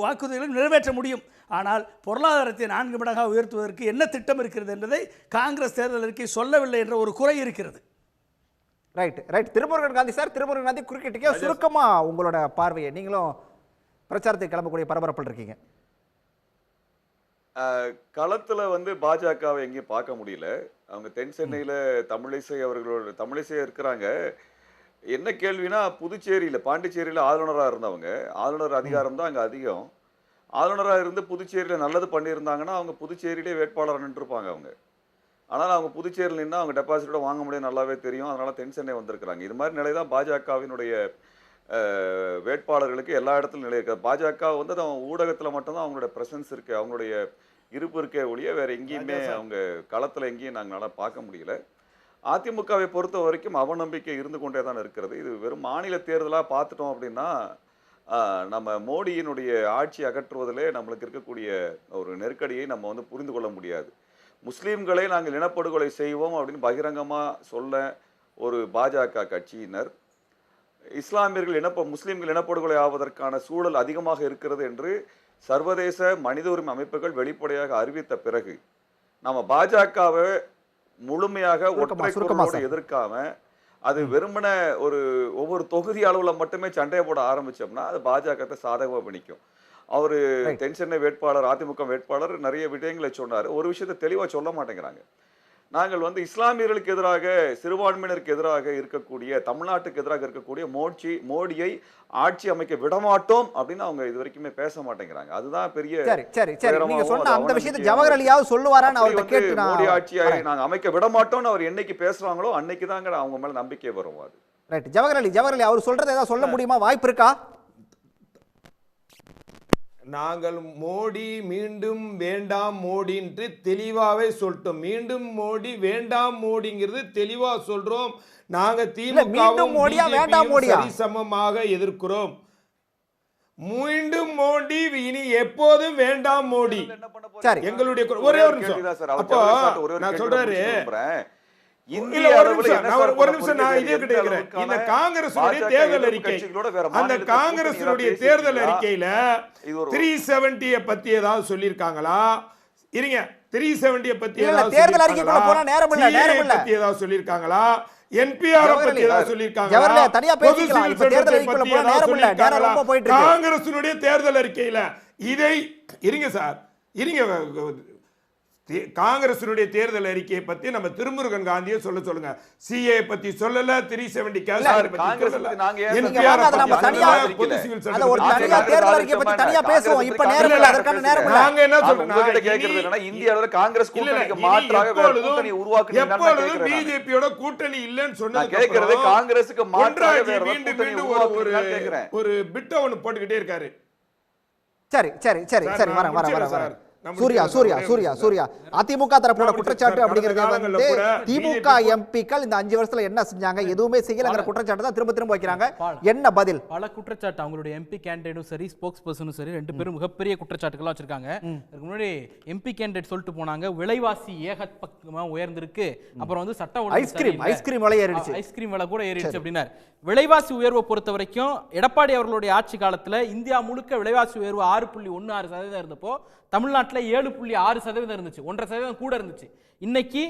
வாக்குறுதிகளையும் நிறைவேற்ற முடியும். ஆனால் பொருளாதாரத்தை 4 மடங்காக உயர்த்துவதற்கு என்ன திட்டம் இருக்கிறது என்பதை காங்கிரஸ் தேர்தல் அறிக்கை சொல்லவில்லை என்ற ஒரு குறை இருக்கிறது. ரைட். திருமுருகன் காந்தி சார், திருமுருகன் காந்தி குறுக்கிட்டீங்க, சுருக்கமா உங்களோட பார்வையை, நீங்களும் பிரச்சாரத்துக்கு கிளம்பக்கூடிய பரபரப்பில் இருக்கீங்க. களத்துல வந்து பாஜகவை எங்கேயும் பார்க்க முடியல. அவங்க தென் சென்னையில தமிழிசை அவர்களோட தமிழிசை இருக்கிறாங்க. என்ன கேள்வினா, புதுச்சேரியில பாண்டிச்சேரியில ஆளுநராக இருந்தவங்க, ஆளுநர் அதிகாரம் தான் அங்கே அதிகம். ஆளுநராக இருந்து புதுச்சேரியில் நல்லது பண்ணியிருந்தாங்கன்னா அவங்க புதுச்சேரியிலே வேட்பாளர் நின்றுருப்பாங்க அவங்க. ஆனால் அவங்க புதுச்சேரியில் நின்று அவங்க டெபாசிட்டோட வாங்க முடியும் நல்லாவே தெரியும். அதனால தென் சென்னை வந்திருக்கிறாங்க. இது மாதிரி நிலை தான் பாஜகவினுடைய வேட்பாளர்களுக்கு எல்லா இடத்துலையும் நிலை இருக்குது. பாஜக வந்து அது அவங்க ஊடகத்தில் மட்டும்தான் அவங்களோட ப்ரெசன்ஸ் இருக்கு, அவங்களுடைய இருப்பு இருக்கே ஒழிய வேற எங்கேயுமே அவங்க களத்தில் எங்கேயும் நாங்களால் பார்க்க முடியல. அதிமுகவை பொறுத்த வரைக்கும் அவநம்பிக்கை இருந்து கொண்டே தான் இருக்கிறது. இது வெறும் மாநில தேர்தலாக பார்த்துட்டோம் அப்படின்னா நம்ம மோடியினுடைய ஆட்சி அகற்றுவதிலே நம்மளுக்கு இருக்கக்கூடிய ஒரு நெருக்கடியை நம்ம வந்து புரிந்து கொள்ள முடியாது. முஸ்லீம்களை நாங்கள் இனப்படுகொலை செய்வோம் அப்படின்னு பகிரங்கமாக சொல்ல ஒரு பாஜக கட்சியினர், இஸ்லாமியர்கள் முஸ்லீம்கள் இனப்படுகொலை ஆவதற்கான சூழல் அதிகமாக இருக்கிறது என்று சர்வதேச மனித உரிமை அமைப்புகள் வெளிப்படையாக அறிவித்த பிறகு நம்ம பாஜகவை முழுமையாக ஒற்றை குரலோடு எதிர்க்காம அது வெறுமன ஒவ்வொரு தொகுதி அளவுல மட்டுமே சண்டையை போட ஆரம்பிச்சோம்னா அது பாஜகத்தை சாதகமாக பிணிக்கும். அவரு தென் சென்னை வேட்பாளர், அதிமுக வேட்பாளர் நிறைய விடயங்களை சொன்னார். ஒரு விஷயத்தை தெளிவாக சொல்ல மாட்டேங்கிறாங்க. நாங்கள் வந்து இஸ்லாமியர்களுக்கு எதிராக, சிறுபான்மையினருக்கு எதிராக இருக்கக்கூடிய, தமிழ்நாட்டுக்கு எதிராக இருக்கக்கூடிய மோடியை ஆட்சி அமைக்க விடமாட்டோம் அப்படின்னு அவங்க இது வரைக்குமே பேச மாட்டேங்கிறாங்க. அதுதான் பெரிய நீங்க சொன்ன அந்த விஷயத்தை ஜவஹர் அலியாவது சொல்லுவாரான்னு அவர்கிட்ட கேட்டு, மோடி ஆட்சியை நாங்க அமைக்க விடமாட்டோம்னு அவர் என்னைக்கு பேசுறாங்களோ அன்னைக்கு தாங்க அவங்க மேல நம்பிக்கை வரும். அது ரைட். ஜவஹர் அலி அவர் சொல்றதை ஏதாவது சொல்ல முடியுமா? வாய்ப்பு இருக்கா? நாங்கள் மோடி மீண்டும் வேண்டாம் மோடின்று தெளிவாவே சொல்லிட்டோம். மீண்டும் மோடி வேண்டாம் மோடிங்கிறது தெளிவா சொல்றோம். நாங்க திமுகவும் சரிசமமாக எதிர்க்கிறோம். மீண்டும் மோடி இனி எப்போதும் வேண்டாம் மோடி எங்களுடைய ஒரே ஒரு நிமிஷம். அப்போ நான் சொல்றாரு, இந்திய ஒரு நிமிஷம் நான் இதே கிட்ட இருக்கிறேன். இந்த காங்கிரசுடைய தேர்தல் அறிக்கை, அந்த காங்கிரசுடைய தேர்தல் அறிக்கையில 370 பத்தி ஏதாவது சொல்லியிருக்காங்களா? இருங்க, 370 பத்தி ஏதாவது தேர்தல் அறிக்கைக்குள்ள போனா நேரம் இல்ல பத்தி ஏதாவது சொல்லியிருக்காங்களா? என்பிஆர் பத்தி ஏதாவது சொல்லியிருக்காங்களா? தனியா பேசிக்கலாம். இப்ப தேர்தல் அறிக்கைக்குள்ள போனா நேரம் இல்ல, நேரம் ரொம்ப போயிட்டு இருக்கு. காங்கிரசுடைய தேர்தல் அறிக்கையில இதை இருங்க சார், இருங்க, காங்கிரசுடைய தேர்தல் அறிக்கையை பத்தி நம்ம திருமுருகன் காந்தியை சொல்லுங்க. சிஏ பத்தி சொல்லல, 370 கேஸ் பத்தி சொல்லல. NPR நம்ம தனியா ஒரு தனியா தேர்தல் அறிக்கையை பத்தி தனியா பேசுவோம். இப்ப நேரம் இல்ல, அதற்கான நேரம் இல்ல. நாங்க என்ன சொல்றோம்னா, கேக்குறது என்னன்னா, இந்தியாவுல காங்கிரஸ் கூட்டணிக்கு மாற்றாக வேற கூட்டணி உருவாக்குறீங்கன்னு கேக்குறேன். பிஜேபியோட கூட்டணி இல்லன்னு சொன்னது கேக்குறது காங்கிரஸுக்கு மாற்றாக வேற கூட்டணி உருவாக்குறீங்கன்னு கேக்குறேன். ஒரு பிட்ட ஒன்னு போட்டுக்கிட்டே இருக்காரு. சரி வர சூர்யா அதிமுக தரப்போட குற்றச்சாட்டு அப்படிங்கிறது வந்து திமுக எம்பிக்கள் இந்த 5 வருஷத்துல என்ன செஞ்சாங்க, எதுவுமே செய்யலங்கிற குற்றச்சாட்டு தான் திரும்ப வைக்கிறாங்க. என்ன பதில்? பல குற்றச்சாட்டு அவங்களுடைய எம்பி கேண்டிடேட்டும் சரி, ஸ்போக்ஸ் பர்சனும் சரி, 2 பேரும் மிகப்பெரிய குற்றச்சாட்டுகள் வச்சிருக்காங்க. அதுக்கு முன்னாடி எம்பி கேண்டிடேட் சொல்லிட்டு போனாங்க, விலைவாசி ஏகப்பக்கமா உயர்ந்திருக்கு, அப்புறம் வந்து சட்ட ஒழுங்கு ஐஸ்கிரீம் விலை ஏறிடுச்சு, ஐஸ்கிரீம் விலை கூட ஏறிடுச்சு அப்படின்னாரு. விலைவாசி உயர்வை பொறுத்த வரைக்கும் எடப்பாடி அவர்களுடைய ஆட்சி காலத்துல இந்தியா முழுக்க விலைவாசி உயர்வு 6.16% இருந்தப்போ தமிழ்நாட்டில் 7.6% இருந்துச்சு, 1.5% கூட இருந்துச்சு. இன்னைக்கு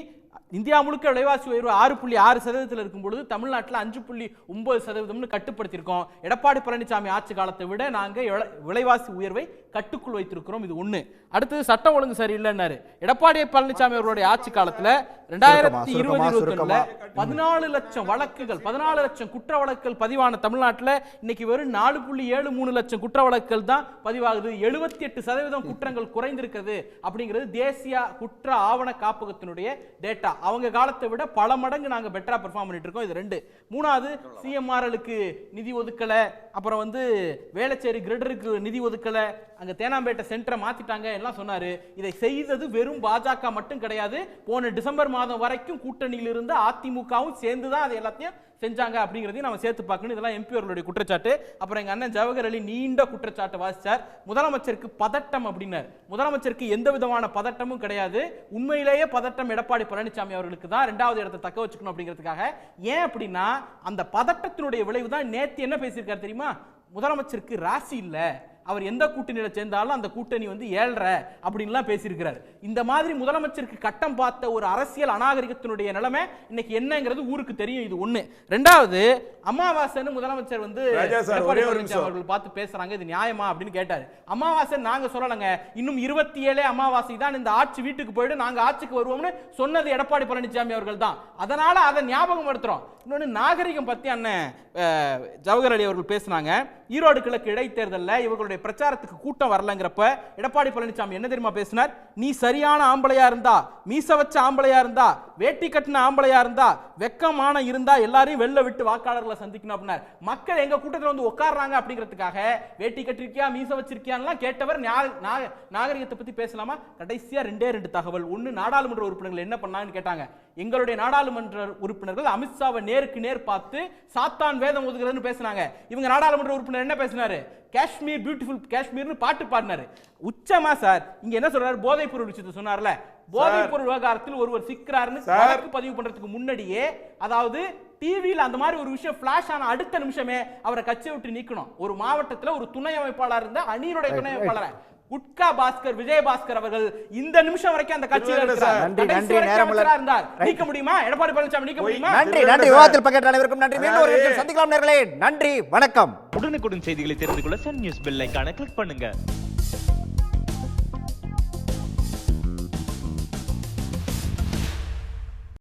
இந்தியா முழுக்க விலைவாசி உயர்வு 6.6% இருக்கும் பொழுது தமிழ்நாட்டில் 5.9% கட்டுப்படுத்தியிருக்கோம். எடப்பாடி பழனிசாமி ஆட்சி காலத்தை விட நாங்கள் விலைவாசி உயர்வை கட்டுக்குள் வைத்திருக்கிறோம். இது ஒண்ணு. அடுத்தது சட்டம் ஒழுங்கு சரியில்லைன்னாரு. எடப்பாடி பழனிசாமி அவருடைய ஆட்சி காலத்துல 2020-21 14 லட்சம் வழக்குகள், 14 லட்சம் குற்ற வழக்குகள் பதிவான தமிழ்நாட்டில் இன்னைக்கு வெறும் 4.73 லட்சம் குற்ற வழக்குகள் தான் பதிவாகுது. 78% குற்றங்கள் குறைந்திருக்கிறது அப்படிங்கிறது தேசிய குற்ற ஆவண காப்பகத்தினுடைய டேட்டா. அவங்க காலத்தை விட பல மடங்கு நாங்க பெட்டரா பெர்ஃபார்ம் பண்ணிட்டு இருக்கோம். இது 2. 3வது, சிஎம்ஆர்எலுக்கு நிதி ஒதுக்கல, அப்புறம் வந்து வேளச்சேரி கிரிடருக்கு நிதி ஒதுக்கல, அங்க தேனாம்பேட்டை சென்டரை மாத்திட்டாங்க எல்லாம் சொன்னாரு. இதை செய்தது வெறும் பாஜக மட்டும் கிடையாது. போன டிசம்பர் மாதம் வரைக்கும் கூட்டணியில் இருந்த அதிமுகவும் சேர்ந்துதான் அது எல்லாத்தையும் செஞ்சாங்க அப்படிங்கிறதையும் நம்ம சேர்த்து பார்க்கணும். இதெல்லாம் எம்பி அவர்களுடைய குற்றச்சாட்டு. அப்புறம் எங்க அண்ணன் ஜவஹர் அலி நீண்ட குற்றச்சாட்டு வாசிச்சார். முதலமைச்சருக்கு பதட்டம் அப்படின்னார். முதலமைச்சருக்கு எந்த விதமான பதட்டமும் கிடையாது. உண்மையிலேயே பதட்டம் எடப்பாடி பழனிசாமி அவர்களுக்கு தான் 2வது இடத்தை தக்க வச்சுக்கணும் அப்படிங்கிறதுக்காக. ஏன் அப்படின்னா அந்த பதட்டத்தினுடைய விளைவு தான் நேத்து என்ன பேசியிருக்காரு தெரியுமா? முதலமைச்சருக்கு ராசி இல்ல, அவர் எந்த கூட்டணியில சேர்ந்தாலும் அந்த கூட்டணி வந்து ஏழ்ற அப்படின்லாம் பேசியிருக்கிறார். இந்த மாதிரி முதலமைச்சருக்கு கட்டம் பார்த்த ஒரு அரசியல் அநாகரிகத்தினுடைய நிலைமை இன்னைக்கு என்னங்கிறது ஊருக்கு தெரியும். இது ஒண்ணு. ரெண்டாவது, அமாவாசைன்னு முதலமைச்சர் வந்து எடப்பாடி பழனிசாமி அவர்கள் பார்த்து பேசுறாங்க, இது நியாயமா அப்படின்னு கேட்டாரு. அமாவாசை நாங்க சொல்லலங்க, இன்னும் 27 அமாவாசை தான் இந்த ஆட்சி வீட்டுக்கு போயிட்டு நாங்க ஆட்சிக்கு வருவோம்னு சொன்னது எடப்பாடி பழனிசாமி அவர்கள் தான். அதனால அதை ஞாபகப்படுத்துறோம். இன்னொன்னு, நாகரிகம் பத்தி அண்ணன் ஜவஹர் அலி அவர்கள் பேசினாங்க. ஈரோடு கிழக்கு இடைத்தேர்தலில் இவர்களுடைய பிரச்சாரத்துக்கு கூட்டம் வரலங்கிறப்ப எடப்பாடி பழனிசாமி என்ன தெரியுமா பேசினார்? நீ சரியான ஆம்பளையா இருந்தா, மீச வச்ச ஆம்பளையா இருந்தா, வேட்டி கட்டின ஆம்பளையா இருந்தா, வெக்கமான இருந்தா எல்லாரையும் வெளில விட்டு வாக்காளர்களை சந்திக்கணும் அப்படின்னார். மக்கள் எங்க கூட்டத்தில் வந்து உட்கார்றாங்க அப்படிங்கிறதுக்காக வேட்டி கட்டிருக்கியா மீச வச்சிருக்கியான்லாம் கேட்டவர் நாகரிகத்தை பத்தி பேசலாமா? கடைசியா 2 தகவல். ஒன்னு, நாடாளுமன்ற உறுப்பினர்கள் என்ன பண்ணாங்கன்னு கேட்டாங்க. எங்களுடைய நாடாளுமன்ற உறுப்பினர்கள் அமித்ஷாவை நேருக்கு நேர் பார்த்து சாத்தான் வேதம் ஓதுகிறதுன்னு பேசினாங்க. இவங்க நாடாளுமன்ற உறுப்பினர் என்ன பேசினாரு? காஷ்மீர் பியூட்டிஃபுல் காஷ்மீர்னு பாட்டு பாடினாரு. உச்சமா சார் இங்க என்ன சொல்றாரு? போதைப் பொருள் விஷயத்தை சொன்னார்ல, போதைப் பொருள் விவகாரத்தில் ஒருவர் சிக்கிறாருன்னு வழக்கு பதிவு பண்றதுக்கு முன்னாடியே, அதாவது டிவியில் அந்த மாதிரி ஒரு விஷயம் பிளாஷ் ஆன அடுத்த நிமிஷமே அவரை கட்சியை விட்டு நீக்கணும். ஒரு மாவட்டத்தில் ஒரு துணை அமைப்பாளர் இருந்த அணியினுடைய துணை அமைப்பாளர் குட்கா பாஸ்கர், விஜயபாஸ்கர் அவர்கள் இந்த நிமிஷம் வரைக்கும் அந்த கட்சியில் இருக்கிறார். நீக்க முடியுமா? எடப்பாடி பழனிசாமி நீக்க முடியுமா? நன்றி. விவாதத்தில் பங்கேற்ற அனைவருக்கும் நன்றி. மீண்டும் ஒரு சந்திக்கலாம் நேயர்களே. நன்றி, வணக்கம். உடனுக்குடன் செய்திகளை தெரிந்து கொள்ள சன் நியூஸ் பெல் ஐகானை கிளிக் பண்ணுங்க.